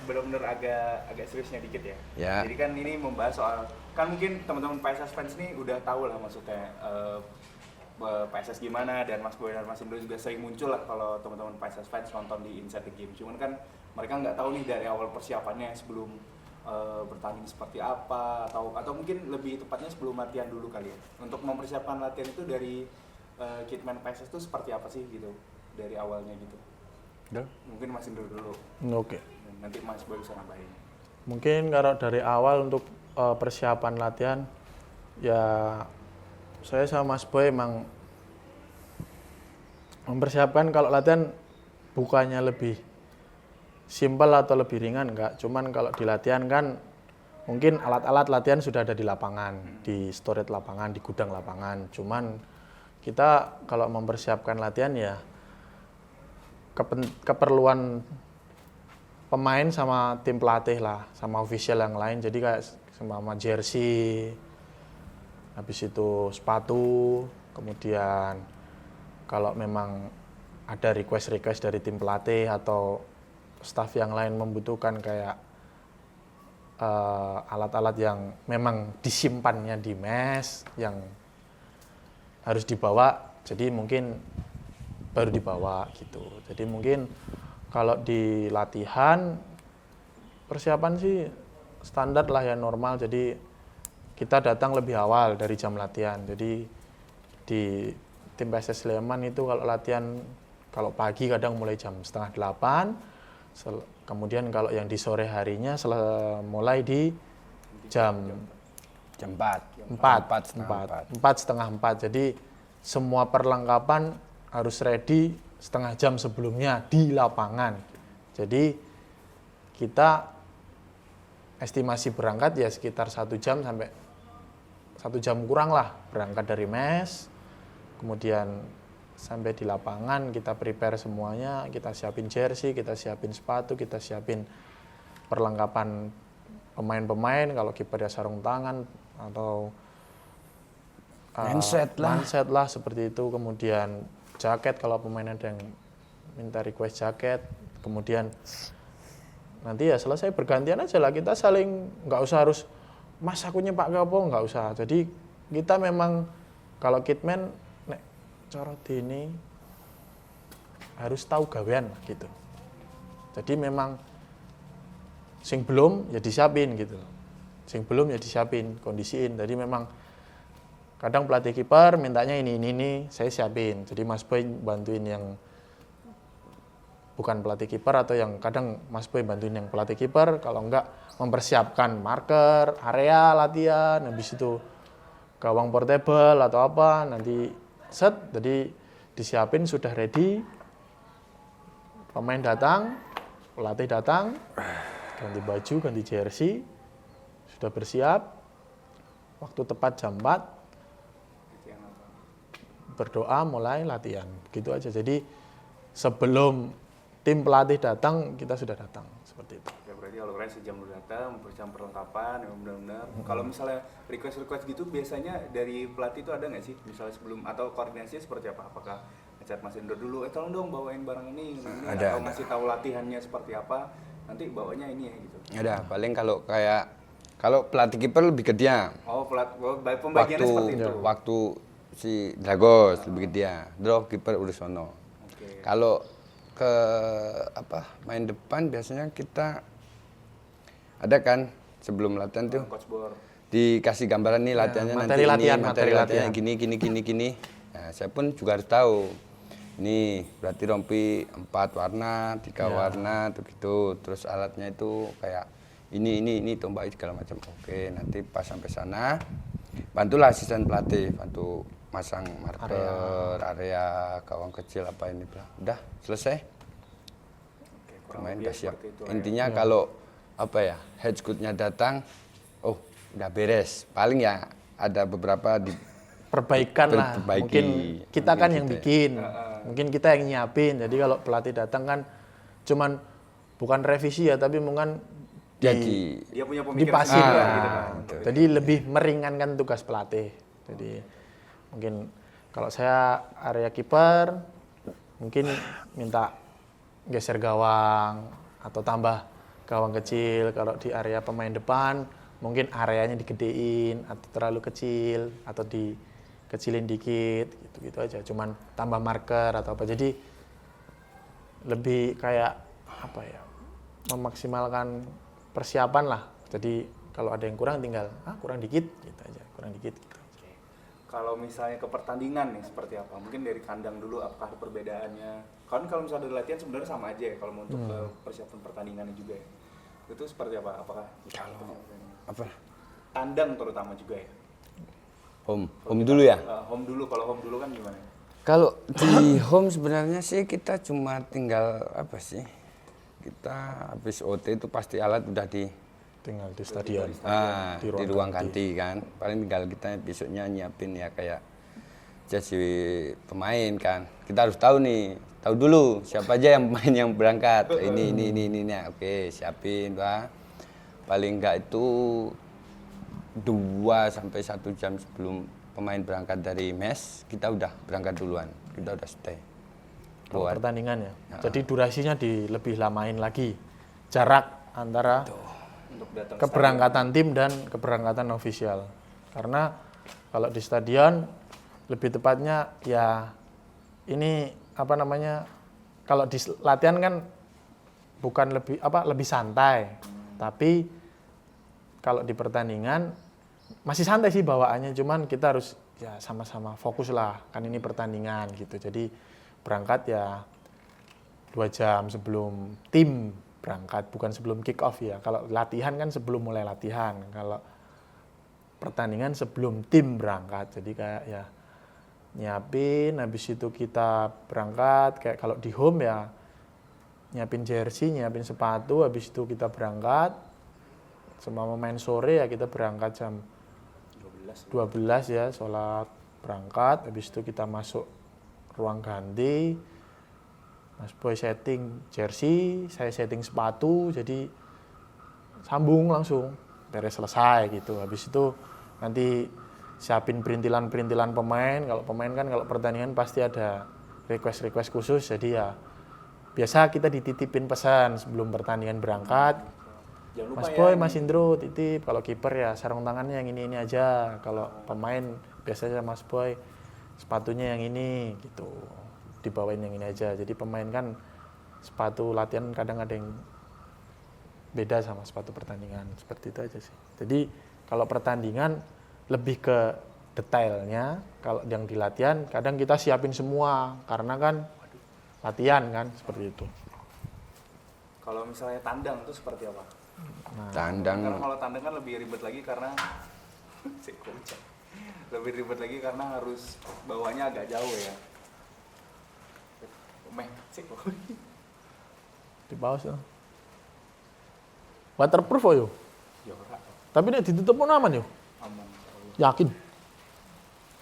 benar-benar agak seriusnya dikit ya. Ya. Jadi kan ini membahas soal, kan mungkin teman-teman PSS fans nih udah tahu lah maksudnya PSS gimana, dan Mas Boy dan Mas Indro juga sering muncul lah kalau teman-teman PSS fans nonton di Inside the Game. Cuman kan mereka nggak tahu nih dari awal persiapannya sebelum bertanding seperti apa, atau mungkin lebih tepatnya sebelum latihan dulu kali ya. Untuk mempersiapkan latihan itu dari Kitman PSS itu seperti apa sih gitu dari awalnya gitu. Mungkin Mas Indro dulu. Oke. Nanti Mas Boy bisa nambahin. Mungkin kalau dari awal untuk persiapan latihan, ya saya sama Mas Boy emang mempersiapkan kalau latihan bukannya lebih simpel atau lebih ringan, enggak. Cuman kalau di latihan kan mungkin alat-alat latihan sudah ada di lapangan, di storage lapangan, di gudang lapangan. Cuman kita kalau mempersiapkan latihan ya keperluan pemain sama tim pelatih lah, sama official yang lain. Jadi kayak sama jersey, habis itu sepatu, kemudian kalau memang ada request dari tim pelatih atau staf yang lain membutuhkan kayak alat-alat yang memang disimpannya di mes yang harus dibawa, jadi mungkin baru dibawa gitu. Jadi mungkin kalau di latihan persiapan sih standar lah ya, normal. Jadi kita datang lebih awal dari jam latihan. Jadi di tim PSS Sleman itu kalau latihan kalau pagi kadang mulai jam 7:30. Kemudian kalau yang di sore harinya mulai di jam 4:30. Jadi semua perlengkapan harus ready setengah jam sebelumnya di lapangan. Jadi kita estimasi berangkat ya sekitar 1 jam sampai 1 jam kurang lah berangkat dari mes. Kemudian sampai di lapangan kita prepare semuanya, kita siapin jersey, kita siapin sepatu, kita siapin perlengkapan pemain-pemain, kalau kiper ya sarung tangan atau mindset lah seperti itu. Kemudian jaket kalau pemain ada yang minta request jaket. Kemudian nanti ya selesai bergantian aja lah, kita saling, nggak usah harus mas akunya Pak Gapo, nggak usah. Jadi kita memang kalau kitman nek cara dene harus tahu gawean gitu. Jadi memang sing belum ya disiapin gitu. Sing belum ya disiapin, kondisiin. Jadi memang kadang pelatih kiper mintanya ini, saya siapin. Jadi Mas Boy bantuin yang bukan pelatih kiper, atau yang kadang Mas Boy bantuin yang pelatih kiper. Kalau enggak mempersiapkan marker, area latihan, habis itu gawang portable atau apa, nanti set, jadi disiapin sudah ready. Pemain datang, pelatih datang, ganti baju, ganti jersey, sudah bersiap. Waktu tepat jam 4, berdoa mulai latihan, gitu aja. Jadi sebelum tim pelatih datang kita sudah datang, seperti itu. Ya, berarti kalau kalian sejam dulu datang, mempersiapkan perlengkapan yang benar-benar. Kalau misalnya request gitu biasanya dari pelatih itu ada nggak sih? Misalnya sebelum atau koordinasinya seperti apa? Apakah ngechat Mas Indro dulu, tolong dong bawain barang ini, atau ngasih tahu latihannya seperti apa? Nanti bawanya ini ya gitu. Ada, paling kalau pelatih kiper lebih ke dia. Oh, pembagiannya seperti itu. Waktu si Dragos lebih ke dia, Drop kiper urus sono. Okay. Kalau ke main depan biasanya kita ada kan sebelum latihan tuh Coach Bor dikasih gambaran nih latihannya materi nanti latihan, ini materi latihan gini. Nah, saya pun juga harus tahu. Ini berarti rompi 4 warna, 3 warna tuh gitu. Terus alatnya itu kayak ini tombak segala macam. Oke, nanti pas sampai sana bantulah asisten pelatih, bantu masang marker, area gawang kecil apa ini, udah selesai. Pemain udah siap. Intinya kalau head coach-nya datang, udah beres. Paling ya ada beberapa perbaikan lah. Mungkin kita kan yang bikin, mungkin kita yang nyiapin. Jadi kalau pelatih datang kan cuman bukan revisi ya, tapi mungkin Jadi Dia punya pemikiran dipasif sendiri lah. gitu kan. betul. Jadi lebih meringankan tugas pelatih. Jadi mungkin kalau saya area kiper mungkin minta geser gawang atau tambah gawang kecil. Kalau di area pemain depan mungkin areanya digedein atau terlalu kecil atau dikecilin dikit gitu-gitu aja. Cuman tambah marker atau apa. Jadi lebih kayak apa ya? Memaksimalkan persiapan lah. Jadi kalau ada yang kurang tinggal kurang dikit gitu aja, kurang dikit gitu. Kalau misalnya ke pertandingan nih seperti apa? Mungkin dari kandang dulu apakah ada perbedaannya? Kan kalau misalnya dari latihan sebenarnya sama aja ya kalau mau untuk ke persiapan pertandingannya juga ya. Itu seperti apa? Apakah apa? tandang terutama juga ya? Home dulu ya. Home dulu, kalau home dulu kan gimana? Kalau di home sebenarnya sih kita cuma tinggal apa sih? Kita habis OT itu pasti alat udah Tinggal di stadion. di ruang ganti kan. Paling tinggal kita besoknya nyiapin ya kayak jadi pemain kan. Kita harus tahu dulu siapa aja yang pemain yang berangkat. Ini. Oke, siapin, Pak. Paling enggak itu 2 sampai 1 jam sebelum pemain berangkat dari mes, kita udah berangkat duluan. Kita udah stay. Kalau pertandingan ya. Jadi durasinya lebih lamain lagi. Jarak antara Untuk datang keberangkatan tim dan keberangkatan ofisial. Karena kalau di stadion lebih tepatnya ya ini apa namanya? Kalau di latihan kan bukan lebih santai. Tapi kalau di pertandingan masih santai sih bawaannya, cuman kita harus ya sama-sama fokus lah. Kan ini pertandingan gitu. Jadi berangkat ya 2 jam sebelum tim berangkat, bukan sebelum kick off ya. Kalau latihan kan sebelum mulai latihan. Kalau pertandingan sebelum tim berangkat. Jadi kayak ya nyiapin, habis itu kita berangkat. Kayak kalau di home ya nyiapin jersey, nyiapin sepatu, habis itu kita berangkat. Semua main sore ya kita berangkat jam 12 ya, sholat berangkat. Habis itu kita masuk ruang ganti. Mas Boy setting jersey, saya setting sepatu, jadi sambung langsung, beres selesai gitu. Habis itu nanti siapin perintilan-perintilan pemain. Kalau pemain kan kalau pertandingan pasti ada request-request khusus, jadi ya biasa kita dititipin pesan sebelum pertandingan berangkat. Mas Boy, Mas Indro titip, kalau kiper ya sarung tangannya yang ini aja. Kalau pemain biasanya Mas Boy sepatunya yang ini gitu. Dibawain yang ini aja. Jadi pemain kan sepatu latihan kadang ada yang beda sama sepatu pertandingan. Seperti itu aja sih. Jadi kalau pertandingan lebih ke detailnya. Kalau yang di latihan kadang kita siapin semua karena kan latihan kan seperti itu. Kalau misalnya tandang itu seperti apa? Tandang. Karena kalau tandang kan lebih ribet lagi karena lebih ribet lagi karena harus bawahnya agak jauh ya. Di bawah sih. Waterproof yo. Ya ora. Tapi nek ditutup pun aman yo. Aman. Yakin.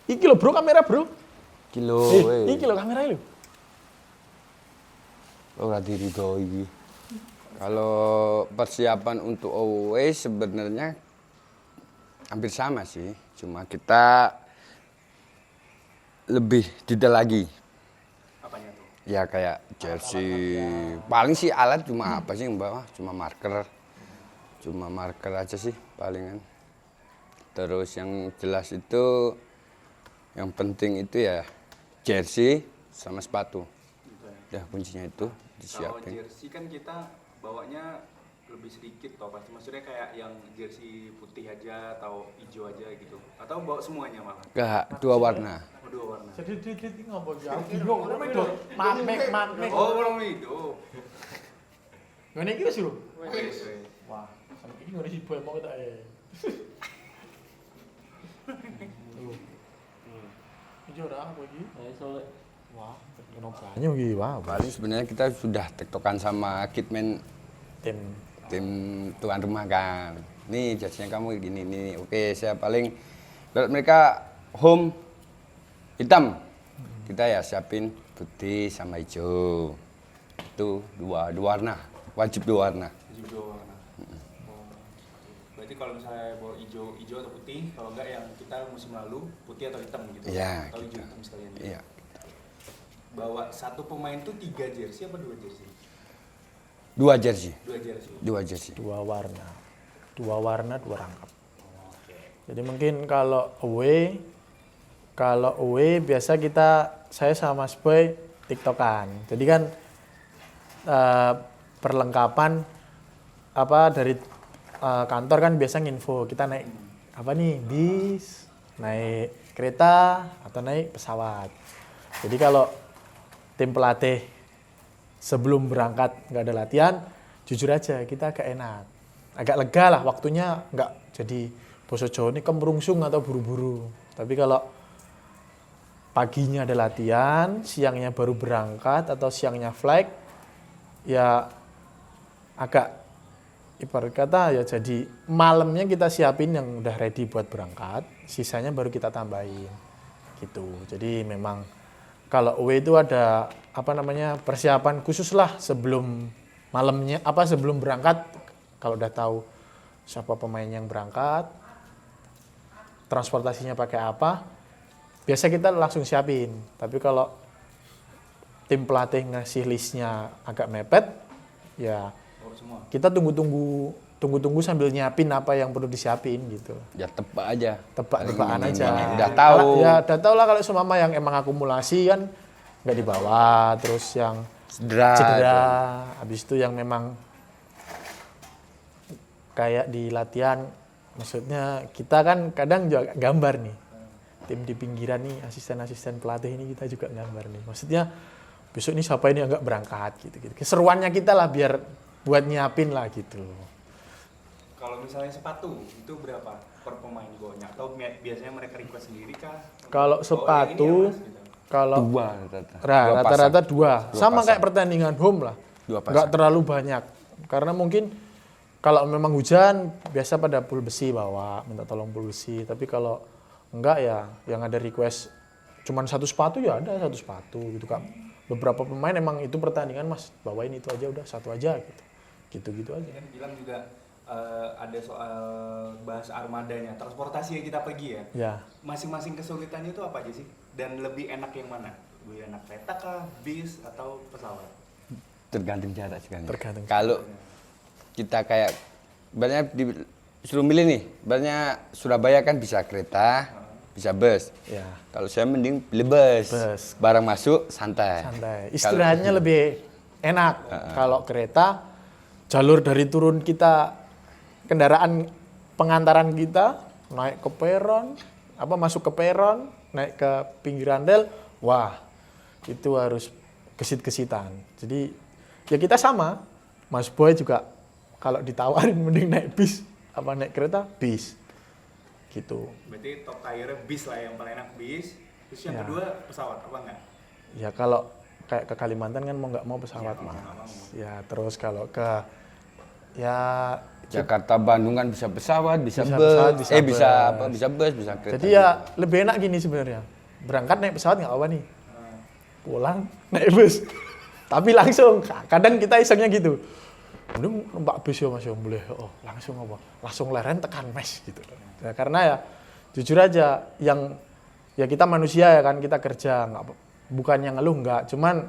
Iki lho bro kamera bro. Kilo Iki lho kamera lho. ora diridhoi iki. Kalau persiapan untuk away sebenarnya hampir sama sih, cuma kita lebih detail lagi. Apanya tuh? Ya kayak jersey, paling sih alat cuma apa sih yang bawa? Cuma marker aja sih palingan. Terus yang jelas itu, yang penting itu ya jersey sama sepatu. Ya kuncinya itu Kalau disiapin. jersey kan kita bawanya lebih sedikit toh pasti, maksudnya kayak yang jersey putih aja atau hijau aja gitu, atau bawa semuanya malah? Enggak, 2 warna. Oh, 2 warna. Jadi di ngopo ya? Bingung ora medo. Mamek. Oh, belum itu. Ngene iki wis lho. Wes. Wah, sampe iki ngene si boy mau tak e. Iki ora apa iki? Wah, kena banyu iki. Wah, Paling sebenarnya kita sudah tektokan sama kitman tim tuan rumah kan. Nih jersey kamu gini nih. Oke, saya paling kalau mereka home hitam, kita ya siapin putih sama hijau. Itu dua warna, wajib 2 warna. Juga warna. Berarti kalau misalnya bawa hijau atau putih, kalau enggak yang kita musim lalu putih atau hitam gitu. Iya, Atau hijau gitu. hitam sekalian. Iya. Bawa satu pemain tuh 3 jersey apa 2 jersey? 2 jersey. 2 jersey. 2 jersey. Dua warna, dua rangkap. Oke. Jadi mungkin kalau away biasa saya sama Mas Boy tiktokan. Jadi kan perlengkapan dari kantor kan biasa nginfo kita naik apa nih, bis, naik kereta atau naik pesawat. Jadi kalau tim pelatih sebelum berangkat nggak ada latihan, jujur aja kita agak enak, agak lega lah, waktunya nggak jadi boso Jawa ini kemrungsung atau buru-buru. Tapi kalau paginya ada latihan, siangnya baru berangkat atau siangnya flight, ya agak ibarat kata ya jadi malamnya kita siapin yang udah ready buat berangkat, sisanya baru kita tambahin gitu. Jadi memang kalau away itu ada persiapan khusus lah sebelum malamnya sebelum berangkat. Kalau udah tahu siapa pemain yang berangkat, transportasinya pakai apa, biasa kita langsung siapin. Tapi kalau tim pelatih ngasih listnya agak mepet, ya kita tunggu sambil nyiapin apa yang perlu disiapin gitu. Ya tebak aja. Tebak-tebakan aja. Udah tahu. Udah tahu lah kalau semama yang emang akumulasi kan nggak dibawa, terus yang cedera, habis itu yang memang kayak di latihan, maksudnya kita kan kadang juga gambar nih. Tim di pinggiran nih, asisten-asisten pelatih ini kita juga gambar nih. Maksudnya besok ini siapa ini yang nggak berangkat gitu. Keseruannya kita lah biar buat nyiapin lah gitu. Kalau misalnya sepatu itu berapa per pemain bawanya? Atau biasanya mereka request sendiri kah? Kalau sepatu, kalau Dua rata-rata dua. Sama pasang. kayak pertandingan home lah. 2 pasang. Nggak terlalu banyak. Karena mungkin kalau memang hujan biasa pada pool besi bawa, minta tolong pool besi. Tapi kalau enggak ya yang ada request cuman satu sepatu ya ada satu sepatu gitu kan. Beberapa pemain emang itu pertandingan Mas, bawain itu aja udah satu aja gitu. Gitu-gitu aja. Kan bilang juga ada soal bahas armadanya, transportasi yang kita pergi ya. Ya. Masing-masing kesulitannya itu apa aja sih? Dan lebih enak yang mana? Lebih enak kereta kah, bis atau pesawat? Tergantung jarak sebenarnya. Tergantung Kalau kita kayak banyak disuruh milih nih, banyak Surabaya kan bisa kereta, bisa bus. Ya. Kalau saya mending pilih bus. Barang masuk santai. Istirahatnya lebih enak. Kalau kereta, jalur dari turun kita, kendaraan pengantaran kita, naik ke peron, masuk ke peron, naik ke pinggiran rel, wah itu harus gesit-gesitan. Jadi ya kita sama, Mas Boy juga kalau ditawarin mending naik bis, naik kereta, bis. Gitu. Berarti top tier-nya bis lah yang paling enak, bis. Terus yang Ya. kedua pesawat apa enggak? Ya kalau kayak ke Kalimantan kan mau nggak mau pesawat Ya, Mas. Ya terus kalau ke Jakarta Bandung kan bisa pesawat, bisa Bisa bus, pesawat, bisa bus. bisa bus, bisa kereta. Jadi ya lebih enak gini sebenarnya. Berangkat naik pesawat nggak apa nih. Pulang naik bus. Tapi langsung, kadang kita isengnya gitu. Ini numpak bus ya Mas ya boleh. Oh, langsung apa? Langsung leren tekan mes gitu. Ya, karena ya jujur aja yang ya kita manusia ya kan, kita kerja bukan yang ngeluh enggak, cuman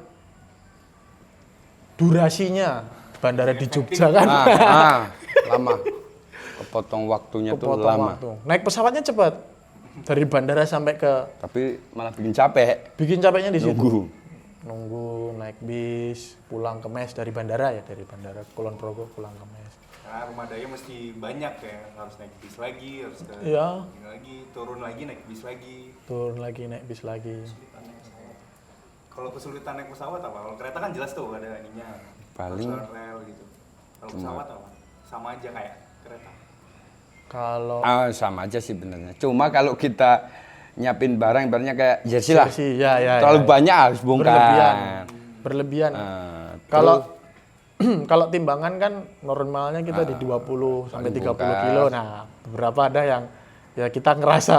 durasinya bandara di Jogja kan lama. Kepotong waktunya tuh kepotong lama. waktu. Naik pesawatnya cepat. Dari bandara sampai ke Tapi malah bikin capek. bikin capeknya di situ. Nunggu. Naik bis, pulang ke mes dari bandara Kulon Progo pulang ke mes. Karena rumah daya mesti banyak ya, harus naik bis lagi, harus ke Iya. ini lagi, turun lagi naik bis lagi. Turun lagi naik bis lagi. Kesulitan naik pesawat. Kalau kesulitan naik pesawat apa? Kalau kereta kan jelas tuh ada ininya. Paling harus rel gitu. Kalau pesawat apa? Sama aja kayak kereta. Kalau Sama aja sih benernya. Cuma kalau kita nyiapin barang ibaratnya kayak jersey lah. ya. Terlalu banyak harus bongkar. Berlebihan. Terus Kalau kalau timbangan kan normalnya kita di 20 sampai 30 bongkar. kilo. Nah, beberapa ada yang ya kita ngerasa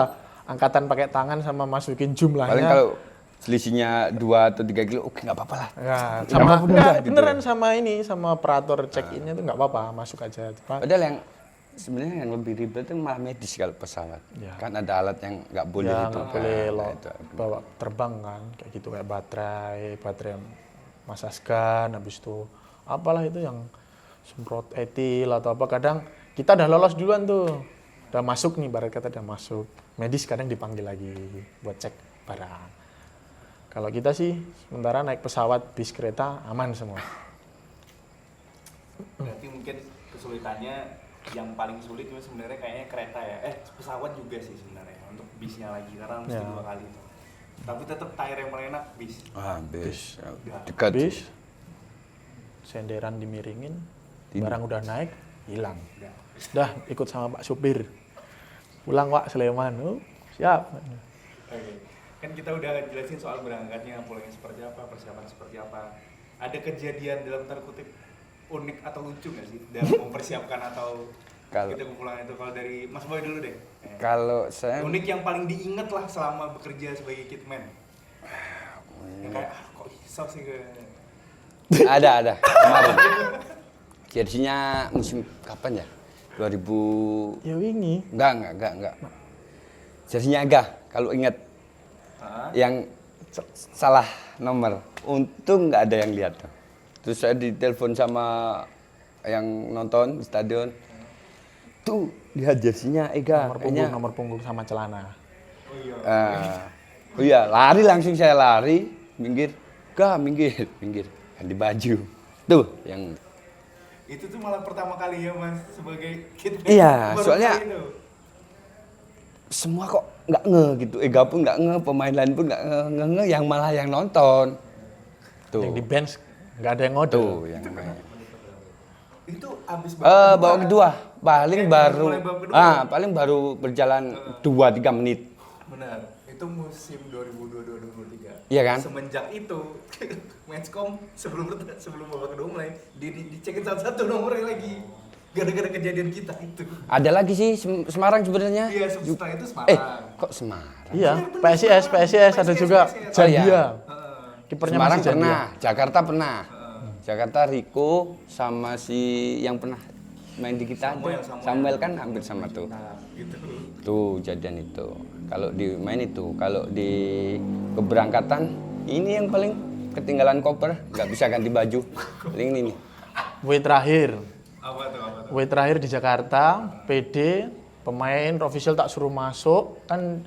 angkatan pakai tangan sama masukin jumlahnya. paling kalau selisihnya 2 atau 3 kilo, oke nggak apa-apa lah. Ya, Nggak sama apa-apa udah, gitu. beneran sama ini sama operator check innya tuh nggak apa-apa, masuk aja. Cuma Padahal yang sebenarnya yang lebih ribet itu malah medis kalau pesawat. Ya. Kan ada alat yang nggak boleh Ya itu. nggak boleh lo itu. bawa terbang kan, kayak gitu kayak baterai masaskan, habis itu apalah itu yang semprot etil atau apa. Kadang kita udah lolos duluan tuh, udah masuk nih, barat kata udah masuk. Medis kadang dipanggil lagi buat cek barang. Kalau kita sih sementara naik pesawat, bis, kereta aman semua. Berarti mungkin kesulitannya yang paling sulit itu sebenarnya kayaknya kereta ya. Pesawat juga sih sebenarnya untuk bisnya lagi karena mesti Ya. 2 kali itu. Tapi tetap tire yang paling enak bis. Bis. Udah. Dekat. Bis, senderan dimiringin, barang udah naik, hilang. Udah. Dah ikut sama Pak supir. Pulang Pak Sleman. Oh, siap. Oke. Kan kita udah jelasin soal berangkatnya, pulangnya seperti apa, persiapan seperti apa. Ada kejadian dalam tanda kutip unik atau lucu nggak sih dalam mempersiapkan atau kita pulang itu? Kalau dari Mas Boy dulu deh. Kalau saya Unik yang paling diinget lah selama bekerja sebagai kitman. Yang kayak kok iso sih ada kemarin. Jersinya musim kapan ya? 2000 Ya wingi. enggak. Jersinya agak kalau ingat Hah? yang salah nomor. Untung nggak ada yang lihat. Terus saya ditelepon sama yang nonton di stadion. Tuh lihat jersinya Ega. Nomor punggung sama celana. Oh iya. Oh iya, lari langsung saya lari, minggir. Minggir. Ganti baju. Tuh yang Itu tuh malah pertama kali ya Mas sebagai kitman. Iya, Baru soalnya kali itu. semua kok nggak gitu. Ega pun nggak pemain lain pun nggak nge, yang malah yang nonton. Tuh. Yang di bench nggak ada yang ngode. Tuh yang Itu abis babak kedua paling Mulai baru babak kedua. paling baru berjalan 2-3 menit. Benar. Itu musim 2022-2023. Iya kan? Semenjak itu Matchcom sebelum babak kedua mulai dicekin satu-satu nomornya lagi. Gara-gara kejadian kita itu. Ada lagi sih Semarang sebenarnya. Iya, setelah itu Semarang. Kok Semarang? Iya, bener, PSIS ada juga. PSIS. Oh, iya. Jandia. Heeh. Kipernya Semarang masih Jandia. pernah, Jakarta pernah. Jakarta Riko sama si yang pernah main di kita Samuel, tuh. Samuel. Samuel kan hampir sama tuh. Nah, gitu. Tuh jadian itu. Kalau di main itu, kalau di keberangkatan ini yang paling ketinggalan koper, nggak bisa ganti baju. Paling ini nih. W terakhir. Apa tuh? W terakhir di Jakarta, PD, pemain official tak suruh masuk, kan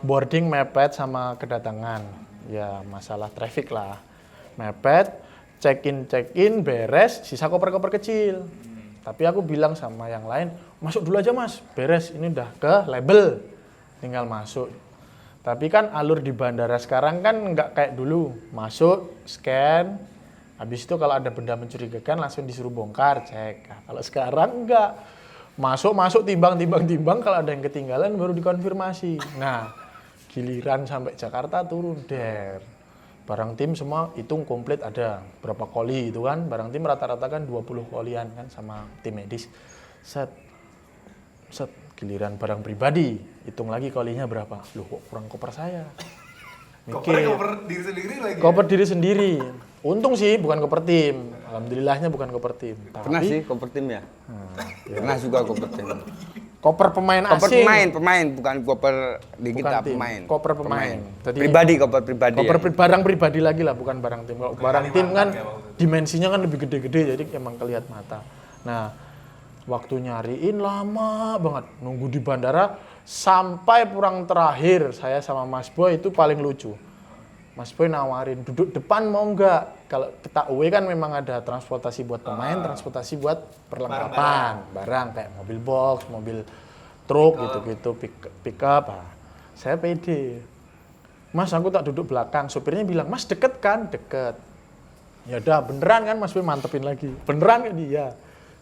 boarding mepet sama kedatangan. Ya masalah traffic lah. Mepet, check in, beres, sisa koper-koper kecil. Tapi aku bilang sama yang lain, masuk dulu aja mas, beres, ini udah ke label, tinggal masuk. Tapi kan alur di bandara sekarang kan nggak kayak dulu, masuk, scan, habis itu kalau ada benda mencurigakan langsung disuruh bongkar, cek. Nah, kalau sekarang nggak, masuk, timbang, kalau ada yang ketinggalan baru dikonfirmasi. Nah, giliran sampai Jakarta turun, barang tim semua hitung komplit ada berapa koli itu kan, barang tim rata-rata kan 20 kolian kan sama tim medis. Set giliran barang pribadi, hitung lagi kolinya berapa. Loh kok kurang koper saya. Koper diri sendiri lagi. Koper diri sendiri. Untung sih bukan koper tim. Alhamdulillahnya bukan koper tim. Pernah sih koper tim ya? Pernah juga koper tim. Koper pemain Koper asing. pemain, bukan koper di Bukan kita tim, pemain. koper pemain. Jadi Koper pribadi. koper Ya. barang pribadi lagi lah, bukan barang tim. Kalau barang tim kan dimensinya kan lebih gede-gede, jadi emang kelihatan mata. Nah, waktu nyariin lama banget, nunggu di bandara sampai pulang terakhir. Saya sama Mas Boy itu paling lucu. Mas Boy nawarin duduk depan mau nggak? Kalau kita away kan memang ada transportasi buat pemain, transportasi buat perlengkapan, barang kayak mobil box, mobil truk gitu-gitu, pick up. Nah, saya pede. Mas aku tak duduk belakang. Supirnya bilang, Mas deket kan? Deket. Ya udah beneran kan Mas Boy mantepin lagi. Beneran kan dia.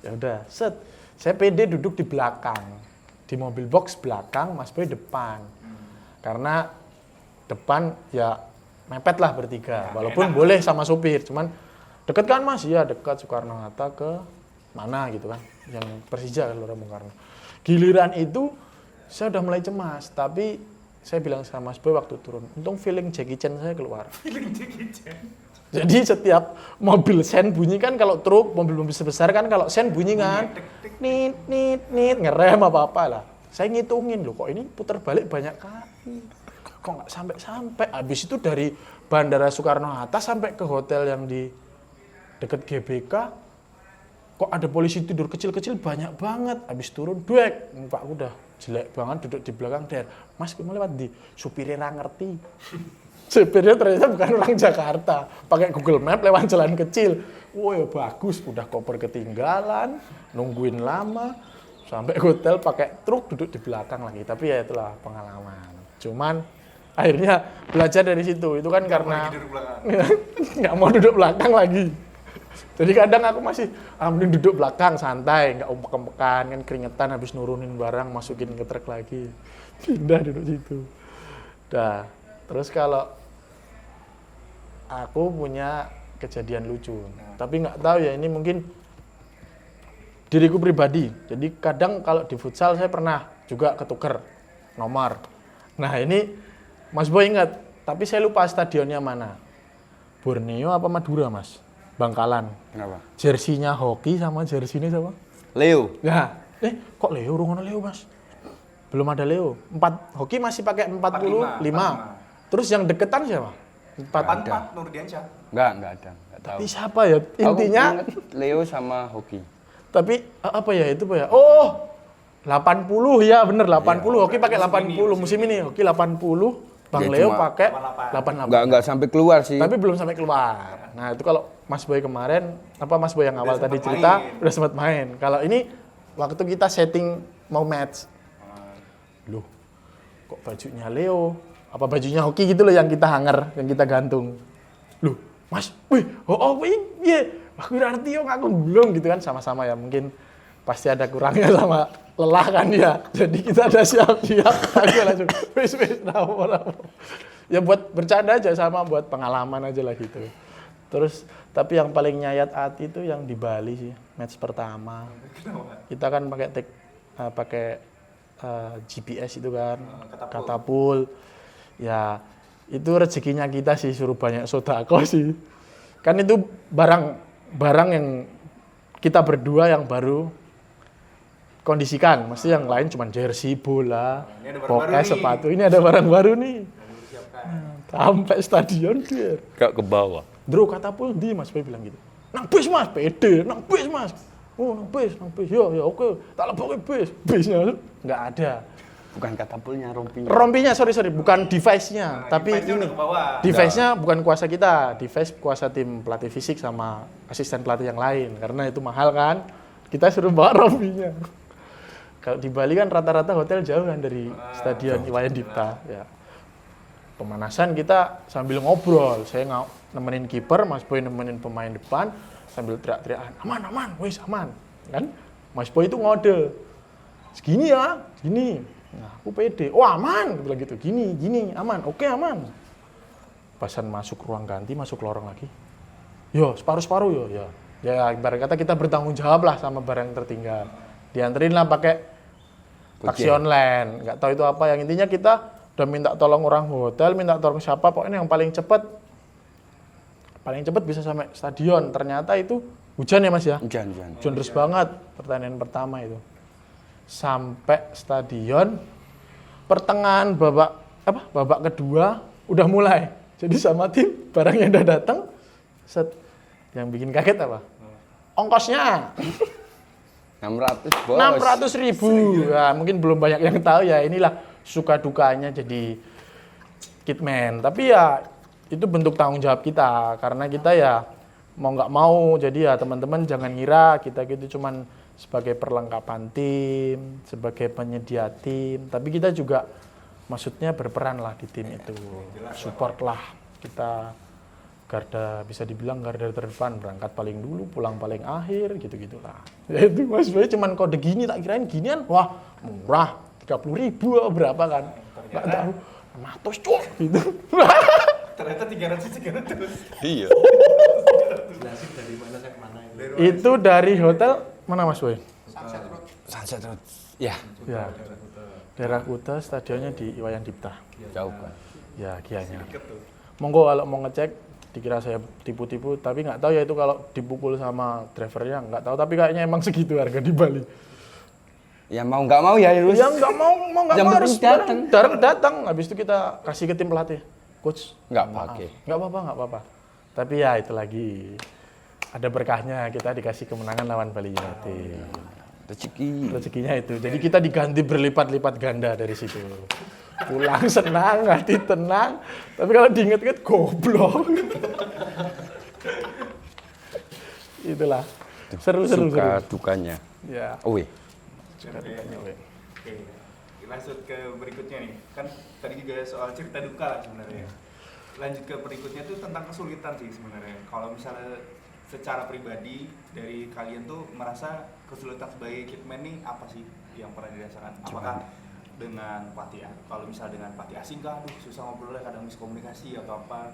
Ya udah, set. Saya pede duduk di belakang. Di mobil box belakang, Mas Boy depan. Karena depan ya mepet lah bertiga. Walaupun boleh sama supir, cuman deket kan Mas? Iya deket, Soekarno-Hatta ke mana gitu kan. Yang Persija Gelora Bung Karno. Giliran itu saya udah mulai cemas, tapi saya bilang sama Mas Boy waktu turun, untung feeling Jackie Chan saya keluar. Feeling Jackie Chan. Jadi setiap mobil sen bunyi kan, kalau truk, mobil-mobil sebesar kan, kalau sen bunyi kan, nit, ngerem apa-apa lah. Saya ngitungin loh, kok ini putar balik banyak kali. Kok nggak sampai-sampai. Habis itu dari Bandara Soekarno-Hatta sampai ke hotel yang di dekat GBK, kok ada polisi tidur kecil-kecil banyak banget. Habis turun, duek, mukaku udah jelek banget, duduk di belakang der. Mas, kamu lewat di supirnya nggak ngerti. Supirnya ternyata bukan orang Jakarta. Pakai Google Map lewat jalan kecil. Wah, bagus, udah koper ketinggalan, nungguin lama. Sampai hotel pakai truk duduk di belakang lagi. Tapi ya itulah pengalaman. Cuman akhirnya belajar dari situ. Itu kan karena nggak mau duduk belakang lagi. Jadi kadang aku masih mending duduk belakang santai, nggak umpek-umpekan, kan keringetan habis nurunin barang, masukin ke truk lagi. Pindah duduk situ. Dah. Terus kalau aku punya kejadian lucu, tapi nggak tahu ya, ini mungkin diriku pribadi. Jadi kadang kalau di futsal saya pernah juga ketuker nomor. Nah ini Mas Boy ingat, tapi saya lupa stadionnya mana. Borneo apa Madura, Mas? Bangkalan. Kenapa? Jersinya Hoki sama jersinya siapa? Leo. Nah, kok Leo? Rungono Leo, Mas? Belum ada Leo. Hoki masih pakai 45. Terus yang deketan siapa? 44 Nurdiansyah. Enggak ada. Enggak tahu. Tapi siapa ya? Intinya aku ingat Leo sama Hoki. tapi apa ya itu Pak ya? Oh, 80 ya, bener 80. Hoki pakai 80 musim ini. Hoki 80. Bang Ya, Leo cuma pakai 88. Enggak sampai keluar sih. Tapi belum sampai keluar. Nah, itu kalau Mas Boy kemarin, Mas Boy yang awal tadi cerita, udah sempat main. Kalau ini, waktu kita setting mau match. Loh, kok bajunya Leo? Apa bajunya Hoki gitu loh yang kita hanger, yang kita gantung. Loh, Mas, iya. Aku ngerti yo, aku belum gitu kan, sama-sama ya. Mungkin pasti ada kurangnya sama lelah kan ya. Jadi kita ada siap-siap. Aku langsung, wis, rapo. Ya buat bercanda aja, sama buat pengalaman aja lah gitu. Terus tapi yang paling nyayat hati itu yang di Bali sih, match pertama. Kita kan pakai GPS itu kan, katapul. Ya itu rezekinya kita sih, suruh banyak sodako sih. Kan itu barang yang kita berdua yang baru kondisikan, mesti yang lain cuma jersey, bola, pokoknya sepatu. Ini ada barang baru nih. Sampai stadion dia. Gak ke bawah. Bro, kata pun di Mas Boy bilang gitu. Nang bis Mas, pede, nang bis Mas. Oh, nang bis. Ya oke. Tak leboke bis. Bisnya enggak ada. Bukan katapulnya, rompinya. Rompinya, sorry, bukan device-nya, tapi ini. Device-nya bukan kuasa kita, device kuasa tim pelatih fisik sama asisten pelatih yang lain. Karena itu mahal kan. Kita suruh bawa rompinya. Kalau di Bali kan rata-rata hotel jauh kan dari stadion Iwayan Dipta. Ya. Pemanasan kita sambil ngobrol. Saya nemenin kiper, Mas Boy nemenin pemain depan sambil teriak-teriakan, aman, wis aman. Kan? Mas Boy itu ngode. Segini ya, segini. Nah, aku pede. Oh, aman, bilang gitu. Gini, aman. Oke, aman. Pasan masuk ruang ganti, masuk lorong lagi. Yo, separuh-separuh yo, ya. Ya, ibarat kata kita bertanggung jawab lah sama barang yang tertinggal. Dianterin lah pakai taksi online. Nggak tahu itu apa. Yang intinya kita udah minta tolong orang hotel, minta tolong siapa, pokoknya yang paling cepat bisa sampai stadion. Ternyata itu hujan ya Mas ya? Hujan deras banget pertandingan pertama itu. Sampai stadion, pertengahan babak kedua udah mulai. Jadi sama tim, barangnya udah datang, yang bikin kaget apa? Ongkosnya 600 bos. 600.000. Ya, mungkin belum banyak yang tahu ya, inilah suka dukanya jadi kitman. Tapi ya itu bentuk tanggung jawab kita, karena kita ya mau nggak mau, jadi ya teman-teman jangan ngira kita gitu cuman sebagai perlengkapan tim, sebagai penyedia tim, tapi kita juga maksudnya berperan lah di tim itu, support lah kita, bisa dibilang garda terdepan, berangkat paling dulu, pulang paling akhir, gitu-gitulah. Ya itu Mas Boy cuman kode gini, tak kirain ginian, wah murah, 30.000 berapa kan, nggak tahu, 100 cok gitu. Ternyata 300. Iya. Dari mana ke mana itu? Itu dari hotel mana Mas Boy? Sunset Road. Ya. Daerah Kuta, stadionnya di Iwayan Dipta. Jauh kan. Ya, Gianyar. Deket tuh. Monggo kalau mau ngecek, dikira saya tipu-tipu, tapi nggak tahu ya itu kalau dipukul sama drivernya, nggak tahu. Tapi kayaknya emang segitu harga di Bali. Ya mau nggak mau ya harus. Ya nggak mau nggak Yang mau penting harus datang. Habis itu kita kasih ke tim pelatih, coach. Nggak maaf. pakai. Nggak apa-apa. Tapi ya itu lagi ada berkahnya kita dikasih kemenangan lawan Bali United. Rezekinya itu. Jadi kita diganti berlipat-lipat ganda dari situ. Pulang senang, hati tenang. Tapi kalau diinget-inget goblok. Itulah. Seru. Suka dukanya. Ya. Oke. Suka dukanya. Oke, lanjut ke berikutnya nih. Kan tadi juga soal cerita duka lah sebenarnya. Lanjut ke berikutnya tuh tentang kesulitan sih sebenarnya. Kalau misalnya secara pribadi dari kalian tuh merasa kesulitan sebagai kitman nih apa sih yang pernah dirasakan? Apakah dengan pelatih, kalau misalnya dengan pelatih asing kah, aduh susah ngobrolnya, kadang miskomunikasi atau apa?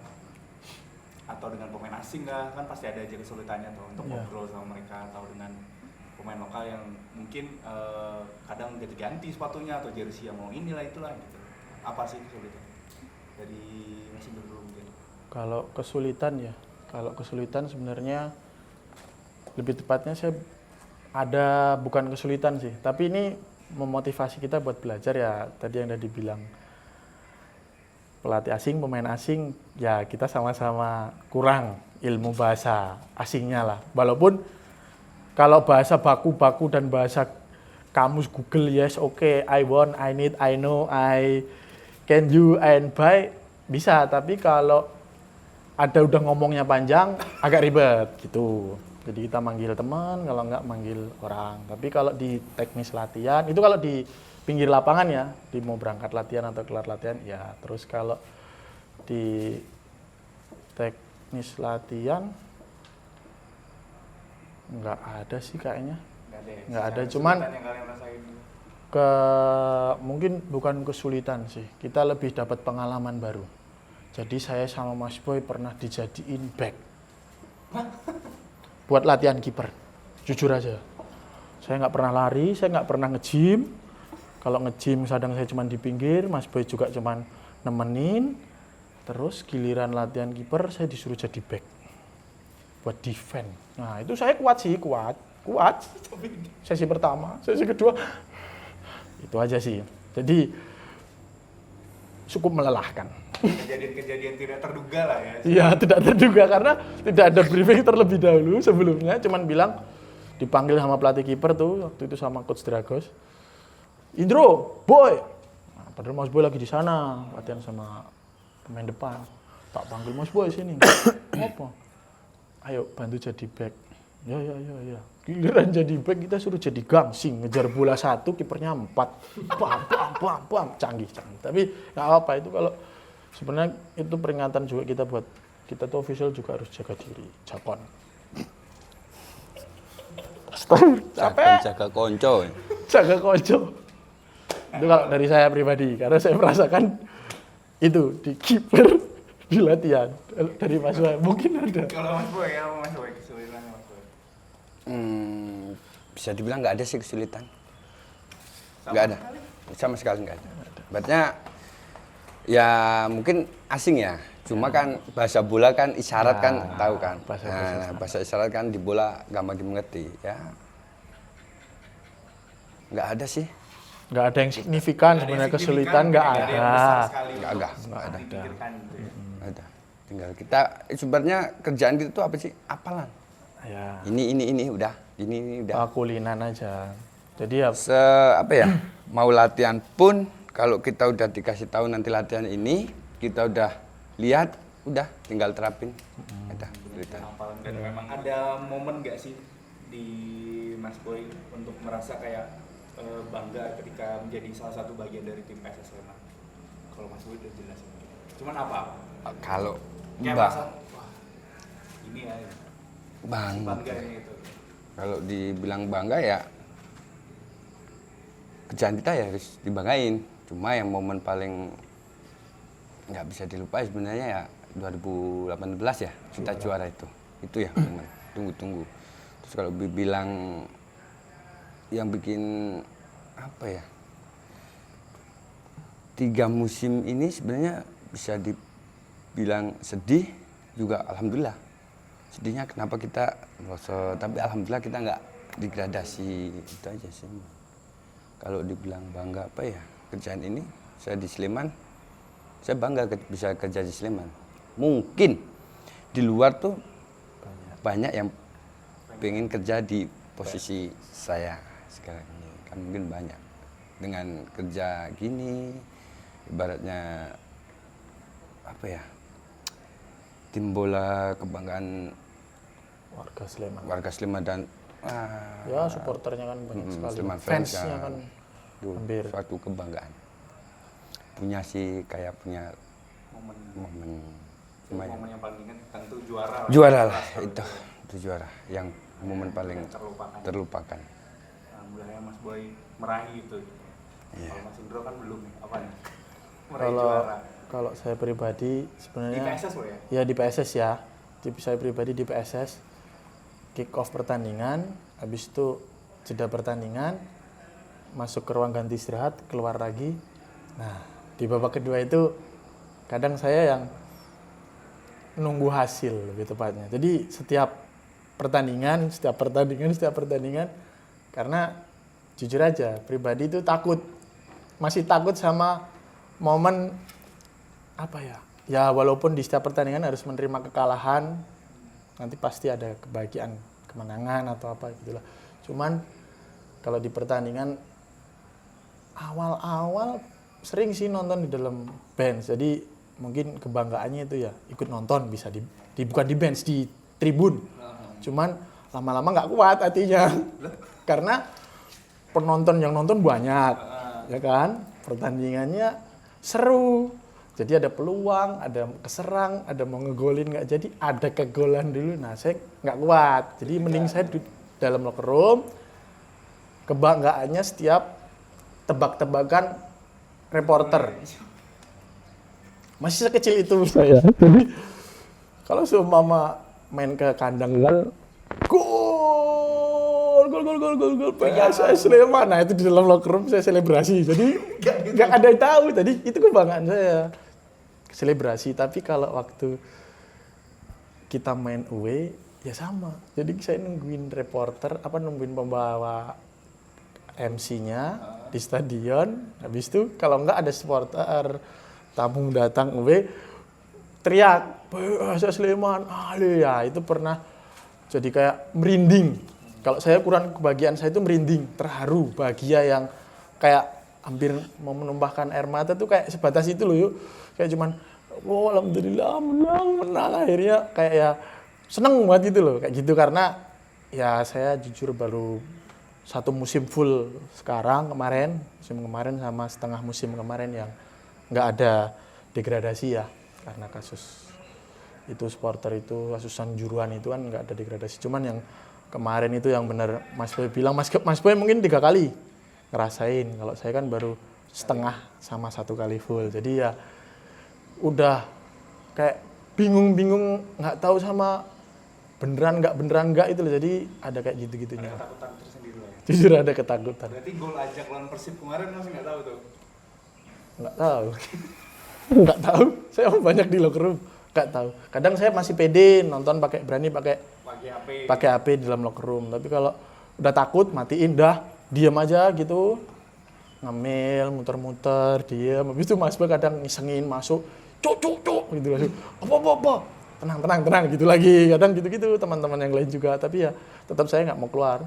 Atau dengan pemain asing kah, kan pasti ada aja kesulitannya tuh untuk ngobrol sama mereka, atau dengan pemain lokal yang mungkin kadang ganti-ganti sepatunya atau jersey yang mau inilah itulah gitu. Apa sih kesulitan dari masing dulu mungkin? Kalau kesulitan sebenarnya lebih tepatnya saya ada bukan kesulitan sih, tapi ini memotivasi kita buat belajar ya. Tadi yang udah dibilang pelatih asing, pemain asing, ya kita sama-sama kurang ilmu bahasa asingnya lah. Walaupun kalau bahasa baku-baku dan bahasa kamus Google, yes, okay, I want, I need, I know, I can you and buy, bisa. Tapi kalau ada udah ngomongnya panjang, agak ribet gitu. Jadi kita manggil teman, kalau enggak manggil orang. Tapi kalau di teknis latihan, itu kalau di pinggir lapangan ya, di mau berangkat latihan atau kelar latihan, ya. Terus kalau di teknis latihan, nggak ada sih kayaknya. Nggak ada, cuman mungkin bukan kesulitan sih. Kita lebih dapat pengalaman baru. Jadi saya sama Mas Boy pernah dijadiin back buat latihan kiper. Jujur aja, saya nggak pernah lari, saya nggak pernah nge-gym. Kalau nge-gym kadang saya cuma di pinggir, Mas Boy juga cuma nemenin. Terus giliran latihan kiper saya disuruh jadi back buat defend. Nah itu saya kuat. Sesi pertama, sesi kedua, itu aja sih. Jadi cukup melelahkan. Kejadian-kejadian tidak terduga lah ya. Iya, tidak terduga karena tidak ada briefing terlebih dahulu sebelumnya. Cuman bilang dipanggil sama pelatih kiper tuh waktu itu sama coach Dragos. Indro, Boy. Nah, padahal Mas Boy lagi di sana latihan sama pemain depan. Tak panggil Mas Boy sini. Apa? Ayo bantu jadi back. Ya. Giliran jadi back kita suruh jadi gangsing, ngejar bola 1, kipernya 4. Bam. Canggih. Tapi nggak apa itu kalau sebenarnya itu peringatan juga kita buat kita tuh official juga harus jaga diri, jakon. Capek. Jaga konco. Jaga konco. Itu kalau dari saya pribadi karena saya merasakan itu di kiper di latihan dari Mas Boy mungkin ada. Kalau Mas Boy kesulitan Mas Boy. Bisa dibilang nggak ada sih kesulitan. Nggak ada. Sama sekali nggak ada. Berarti ya mungkin asing ya. Cuma kan bahasa bola kan isyarat kan tahu kan. Bahasa isyarat kan di bola gampang dimengerti ya. Nggak ada sih. Nggak ada yang signifikan sebenarnya kesulitan nggak ada. Nggak ada. Tinggal kita sebenarnya kerjaan kita tuh apa sih? Apalan. Ya. Ini udah. Ini udah. Kulinan aja. Jadi ya Mau latihan pun kalau kita udah dikasih tahu nanti latihan ini, kita udah lihat, udah tinggal terapin. Ada cerita. Dan memang ada momen nggak sih di Mas Boy untuk merasa kayak bangga ketika menjadi salah satu bagian dari tim PSS Sleman? Kalau Mas Boy udah jelas. Cuman apa? Kalau ini ya. bangga itu. Kalau dibilang bangga ya kerjaan kita ya harus dibanggain. Cuma yang momen paling nggak bisa dilupain sebenarnya ya 2018 ya kita juara itu ya momen tunggu. Terus kalau dibilang yang bikin apa ya 3 musim ini sebenarnya bisa dibilang sedih juga, alhamdulillah. Sedihnya kenapa kita merosot, tapi alhamdulillah kita nggak degradasi, itu aja sih. Kalau dibilang bangga apa ya, kerjaan ini saya di Sleman, saya bangga bisa kerja di Sleman. Mungkin di luar tuh banyak yang pengen kerja di posisi saya sekarang ini, kan mungkin banyak. Dengan kerja gini, ibaratnya apa ya, tim bola kebanggaan warga Sleman dan ya supporternya kan banyak sekali, Sleman fansnya kan itu hampir suatu kebanggaan. Punya sih kayak punya momen yang paling ingat tentu juara. Juara lah itu juara yang momen paling terlupakan. Alhamdulillah Mas Boy meraih itu. Iya. Kalau Mas Indro kan belum nih, apa nih? Meraih kalau juara. kalau saya pribadi Di sebenarnya PSS Boy ya? ya di PSS ya, saya pribadi di PSS kick off pertandingan, habis itu jeda pertandingan, masuk ke ruang ganti istirahat, keluar lagi. Nah, di babak kedua itu kadang saya yang nunggu hasil lebih tepatnya. Jadi setiap pertandingan, karena jujur aja pribadi itu masih takut sama momen apa ya? Ya walaupun di setiap pertandingan harus menerima kekalahan, nanti pasti ada kebahagiaan, kemenangan atau apa gitulah. Cuman kalau di pertandingan awal-awal sering sih nonton di dalam bench. Jadi mungkin kebanggaannya itu ya ikut nonton, bisa bukan di bench, di tribun. Cuman lama-lama nggak kuat hatinya. Karena penonton yang nonton banyak, ya kan? Pertandingannya seru. Jadi ada peluang, ada keserang, ada mau ngegolin nggak jadi, ada kegolan dulu. Nah saya nggak kuat. Jadi mending saya di dalam locker room. Kebanggaannya setiap tebak-tebakan reporter. Masih sekecil itu saya. Jadi kalau seumpama main ke kandang gol PSS Sleman. Nah itu di dalam locker room saya selebrasi. Jadi nggak ada yang tahu. Tadi itu kebanggaan saya. Selebrasi. Tapi kalau waktu kita main away ya sama. Jadi saya nungguin reporter, nungguin pembawa MC-nya di stadion. Habis itu kalau nggak ada supporter tamu datang away teriak PSS Sleman, ya itu pernah jadi kayak merinding. Kalau saya kurang kebahagiaan saya itu merinding, terharu, bahagia yang kayak hampir mau menumpahkan air mata tuh kayak sebatas itu loh yuk. Kayak cuman, wow alhamdulillah menang akhirnya kayak ya seneng banget itu loh kayak gitu karena ya saya jujur baru 1 musim full kemarin sama setengah musim kemarin yang nggak ada degradasi ya karena kasus itu supporter itu kasusan juruan itu kan nggak ada degradasi, cuman yang kemarin itu yang benar Mas Boy bilang, Mas Boy mungkin 3 kali ngerasain, kalau saya kan baru setengah sama 1 kali full, jadi ya udah kayak bingung nggak tahu sama beneran nggak itu loh, jadi ada kayak gitu-gitunya. Ada ketakutan tersendiri lah ya? Jujur ada ketakutan. Berarti gol ajak lawan Persib kemarin masih nggak tahu tuh? Nggak tahu. Nggak tahu, saya banyak di locker room, nggak tahu. Kadang saya masih pede nonton berani pakai HP di dalam locker room. Tapi kalau udah takut matiin, diam aja gitu, ngemil, muter-muter, diam. Habis itu Mas Boy kadang ngisengin masuk, cuk gitu lagi. Apa, tenang gitu lagi. Kadang gitu-gitu teman-teman yang lain juga. Tapi ya tetap saya nggak mau keluar.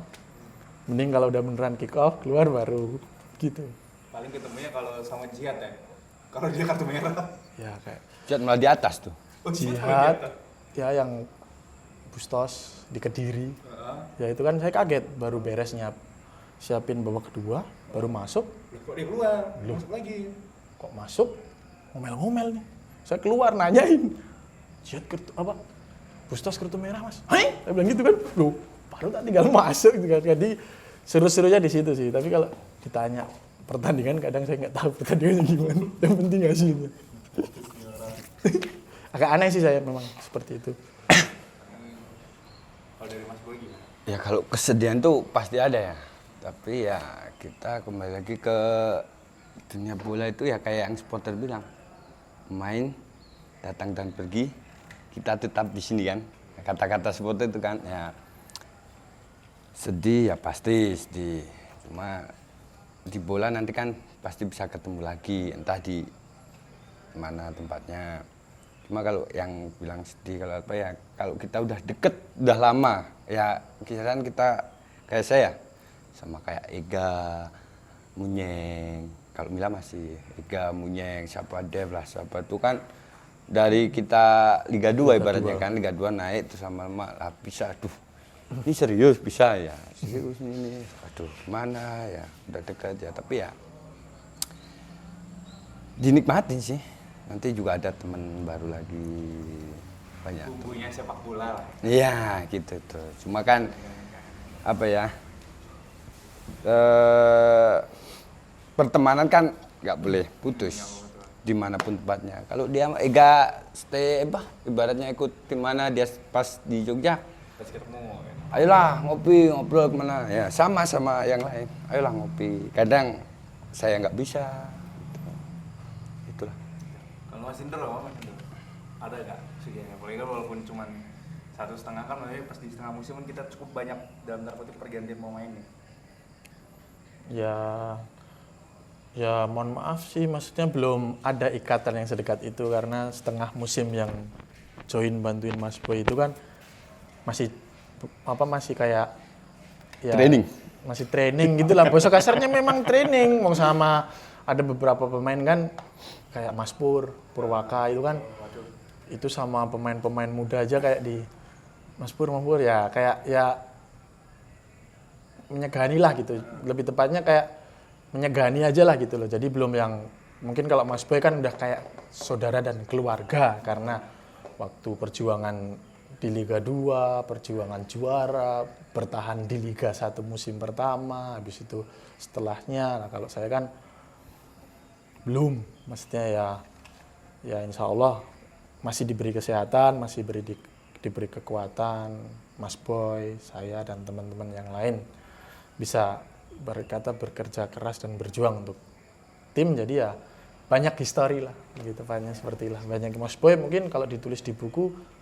Mending kalau udah beneran kick off keluar baru gitu. Paling ketemunya kalau sama Jihad ya. Kalau dia kartu merah. Ya kayak Jihad malah di atas tuh. Jihad, ya yang Bustos di Kediri. Ya itu kan saya kaget, baru beres siapin babak kedua, baru masuk. Kok dia keluar? Masuk lagi. Kok masuk? Ngomel-ngomel nih. Saya keluar nanyain. Jihad Bustos kartu merah mas. Hai? Saya bilang gitu kan. Loh, baru tak tinggal masuk gitu kan. Jadi seru-serunya di situ sih. Tapi kalau ditanya pertandingan kadang saya nggak tahu pertandingannya gimana. Yang penting hasilnya. Agak aneh sih saya memang seperti itu. Kalau dari Mas Boy gimana? Ya kalau kesedihan tuh pasti ada ya. Tapi ya kita kembali lagi ke dunia bola itu ya kayak yang supporter bilang, main, datang dan pergi, kita tetap di sini kan. Kata-kata supporter itu kan, ya sedih ya pasti sedih. Cuma di bola nanti kan pasti bisa ketemu lagi, entah di mana tempatnya. Cuma kalau yang bilang sedih kalau apa ya, kalau kita udah deket, udah lama, ya kisaran kita kayak saya, sama kayak Ega, Munyeng, kalau Mila masih Ega, Munyeng, siapa Dev lah, siapa itu kan dari kita Liga 2 ibaratnya kan, Liga 2 naik terus sama-sama lah bisa, aduh ini serius bisa ya, serius ini, aduh mana ya, udah dekat ya, tapi ya dinikmatin sih, nanti juga ada teman baru lagi banyak. Bumbunya sepak bola lah. Iya gitu tuh, cuma kan apa ya, pertemanan kan nggak boleh putus dimanapun tempatnya. Kalau dia Ega stay ibaratnya ikut tim mana dia pas di Jogja, Pas ketemu ya. ayolah ngopi ngobrol kemana ya, sama yang lain, ayolah ngopi. Kadang saya nggak bisa gitu. Itulah. Kalau Mas Indro ada nggak sih ya? Apalagi kan walaupun cuma 1,5 kan, makanya pas di setengah musim kan kita cukup banyak dalam tanda kutip pergantian pemain nih. Ya mohon maaf sih, maksudnya belum ada ikatan yang sedekat itu karena setengah musim yang join bantuin Mas Boy itu kan masih kayak ya, masih training gitulah. Bahasa kasarnya memang training. Mau sama ada beberapa pemain kan kayak Mas Purwaka itu kan itu sama pemain-pemain muda aja kayak di Mas Pur ya kayak ya menyegani lah gitu. Lebih tepatnya kayak menyegani aja lah gitu loh. Jadi belum yang mungkin kalau Mas Boy kan udah kayak saudara dan keluarga karena waktu perjuangan di Liga 2, perjuangan juara, bertahan di Liga 1 musim pertama, habis itu setelahnya. Nah, kalau saya kan belum, maksudnya ya insya Allah masih diberi kesehatan, masih diberi kekuatan, Mas Boy, saya dan teman-teman yang lain bisa bekerja keras dan berjuang untuk tim. Jadi ya banyak histori lah gitu, banyak seperti lah, banyak Mas Boy mungkin kalau ditulis di buku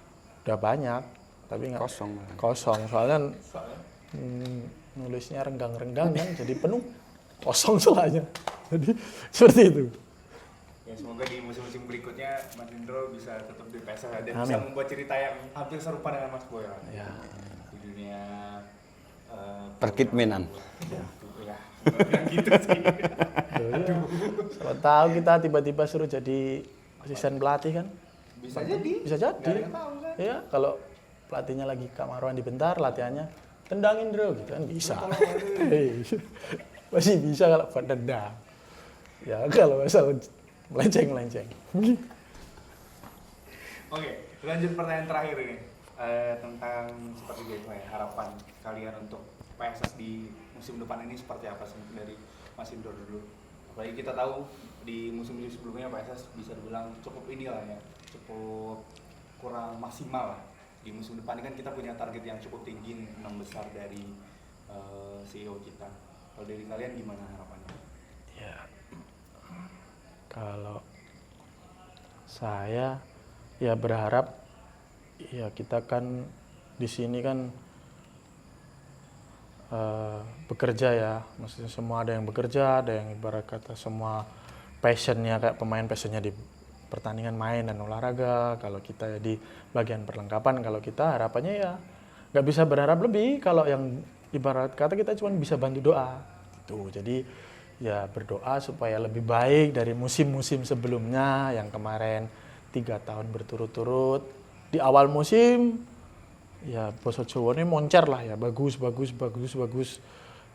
udah banyak tapi nggak kosong soalnya nulisnya renggang-renggang kan jadi penuh kosong soalnya. Jadi seperti itu Ya semoga di musim-musim berikutnya Mas Indro bisa tetap di PSS dan Amin. bisa membuat cerita yang hampir serupa dengan Mas Boy ya. di dunia Perkitmenan. ya gitu sih. Siapa tahu kita tiba-tiba suruh jadi asisten pelatih kan, Bisa jadi. bisa Nggak ada jadi yang tahu kan. ya. Kalau pelatihnya lagi Kak Marwan dibentar, latihannya tendangin Bro gitu kan bisa. Masih bisa kalau buat tendang ya, kalau masalah melenceng. Oke, lanjut pertanyaan terakhir ini tentang seperti biasa ya, harapan kalian untuk PSS di musim depan ini seperti apa sih dari Mas Indro dulu? Apalagi kita tahu di musim-musim sebelumnya PSS bisa dibilang cukup inilah ya, cukup kurang maksimal lah. Di musim depan ini kan kita punya target yang cukup tinggi, 6 besar dari CEO kita. Kalau dari kalian gimana harapannya? Ya, kalau saya ya berharap ya kita kan di sini kan bekerja ya, maksudnya semua ada yang bekerja, ada yang ibarat kata semua passionnya kayak pemain passionnya di pertandingan main dan olahraga. Kalau kita ya di bagian perlengkapan, kalau kita harapannya ya nggak bisa berharap lebih. Kalau yang ibarat kata kita cuma bisa bantu doa gitu. Jadi ya berdoa supaya lebih baik dari musim-musim sebelumnya yang kemarin 3 tahun berturut-turut. Di awal musim ya basa Jawane moncer lah ya, bagus.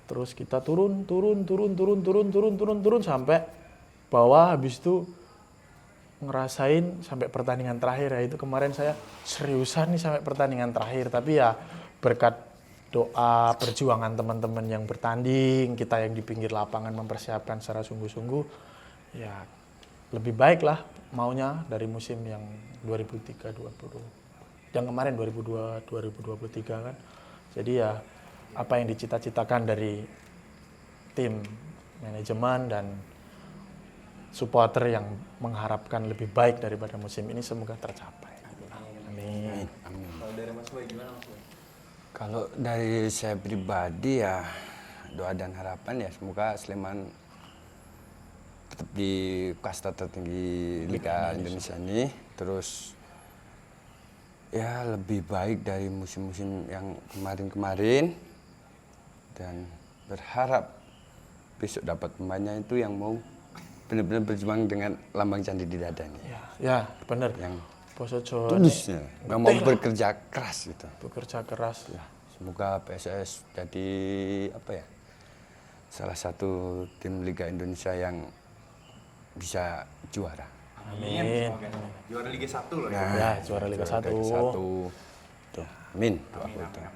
Terus kita turun sampai bawah, habis itu ngerasain sampai pertandingan terakhir ya. Itu kemarin saya seriusan nih sampai pertandingan terakhir, tapi ya berkat doa perjuangan teman-teman yang bertanding, kita yang di pinggir lapangan mempersiapkan secara sungguh-sungguh ya lebih baik lah maunya dari musim yang 2023-2020 yang kemarin 2023 kan. Jadi ya apa yang dicita-citakan dari tim manajemen dan supporter yang mengharapkan lebih baik daripada musim ini semoga tercapai. Amin. Kalau dari Mas Boy gimana Mas Boy? Kalau dari saya pribadi ya doa dan harapan ya semoga Sleman tetap di kasta tertinggi Liga Indonesia ini, terus ya lebih baik dari musim-musim yang kemarin-kemarin, dan berharap besok dapat pemainnya itu yang mau benar-benar berjuang dengan lambang candi di dada nih. Ya, benar. Yang Bosojo tulisnya, yang mau bekerja keras gitu. bekerja keras. Ya, semoga PSS jadi apa ya? Salah satu tim Liga Indonesia yang bisa juara. Amin. Semoga juara Liga 1 loh ya. Ya, juara Liga 1. Tuh, amin. Amin, amin.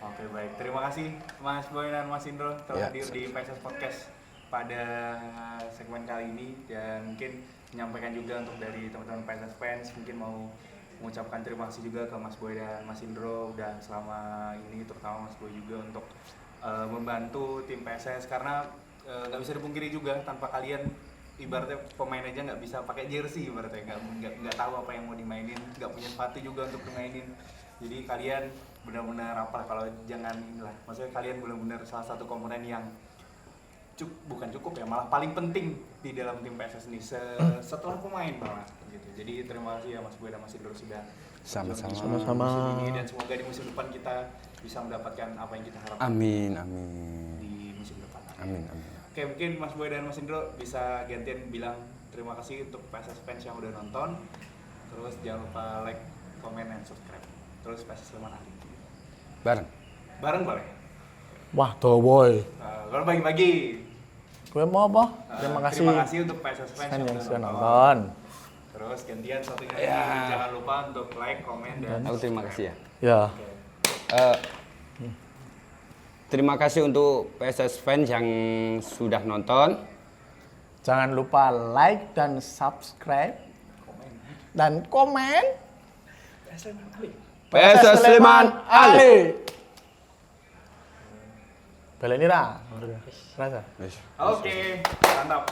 Oke, baik. Terima kasih Mas Boy dan Mas Indro telah Ya, hadir di PSS Podcast pada segmen kali ini, dan mungkin menyampaikan juga untuk dari teman-teman PSS fans, mungkin mau mengucapkan terima kasih juga ke Mas Boy dan Mas Indro dan selama ini, terutama Mas Boy juga untuk membantu tim PSS, karena nggak bisa dipungkiri juga tanpa kalian ibaratnya pemain aja nggak bisa pakai jersey, ibaratnya nggak tahu apa yang mau dimainin, nggak punya sepatu juga untuk dimainin. Jadi kalian benar-benar apa, kalau jangan inilah, maksudnya kalian benar-benar salah satu komponen yang bukan cukup ya, malah paling penting di dalam tim PSS ini setelah pemain malah gitu. Jadi terima kasih ya Mas Boy dan Mas Indro sudah Sama-sama. Sama-sama. musim ini, dan semoga di musim depan kita bisa mendapatkan apa yang kita harapkan Amin, amin. di musim depan. Amin, amin. Oke, mungkin Mas Boy dan Mas Indro bisa gantian bilang terima kasih untuk PSS fans yang udah nonton. Terus jangan lupa like, comment, dan subscribe. Terus PSS Sleman ahli. Bareng. Bareng boleh? Wah, dowoy. Kalau bagi-bagi. Gue mau apa? Terima kasih untuk PSS fans yang yang sudah udah nonton. nonton. Terus gantian satunya Ya. lagi, jangan lupa untuk like, comment, dan Aku terima kasih ya. Ya. Oke. Terima kasih untuk PSS fans yang sudah nonton. Jangan lupa like dan subscribe dan komen. PSS Sleman ahli. Belenira. Rasa. Wis. Oke, mantap.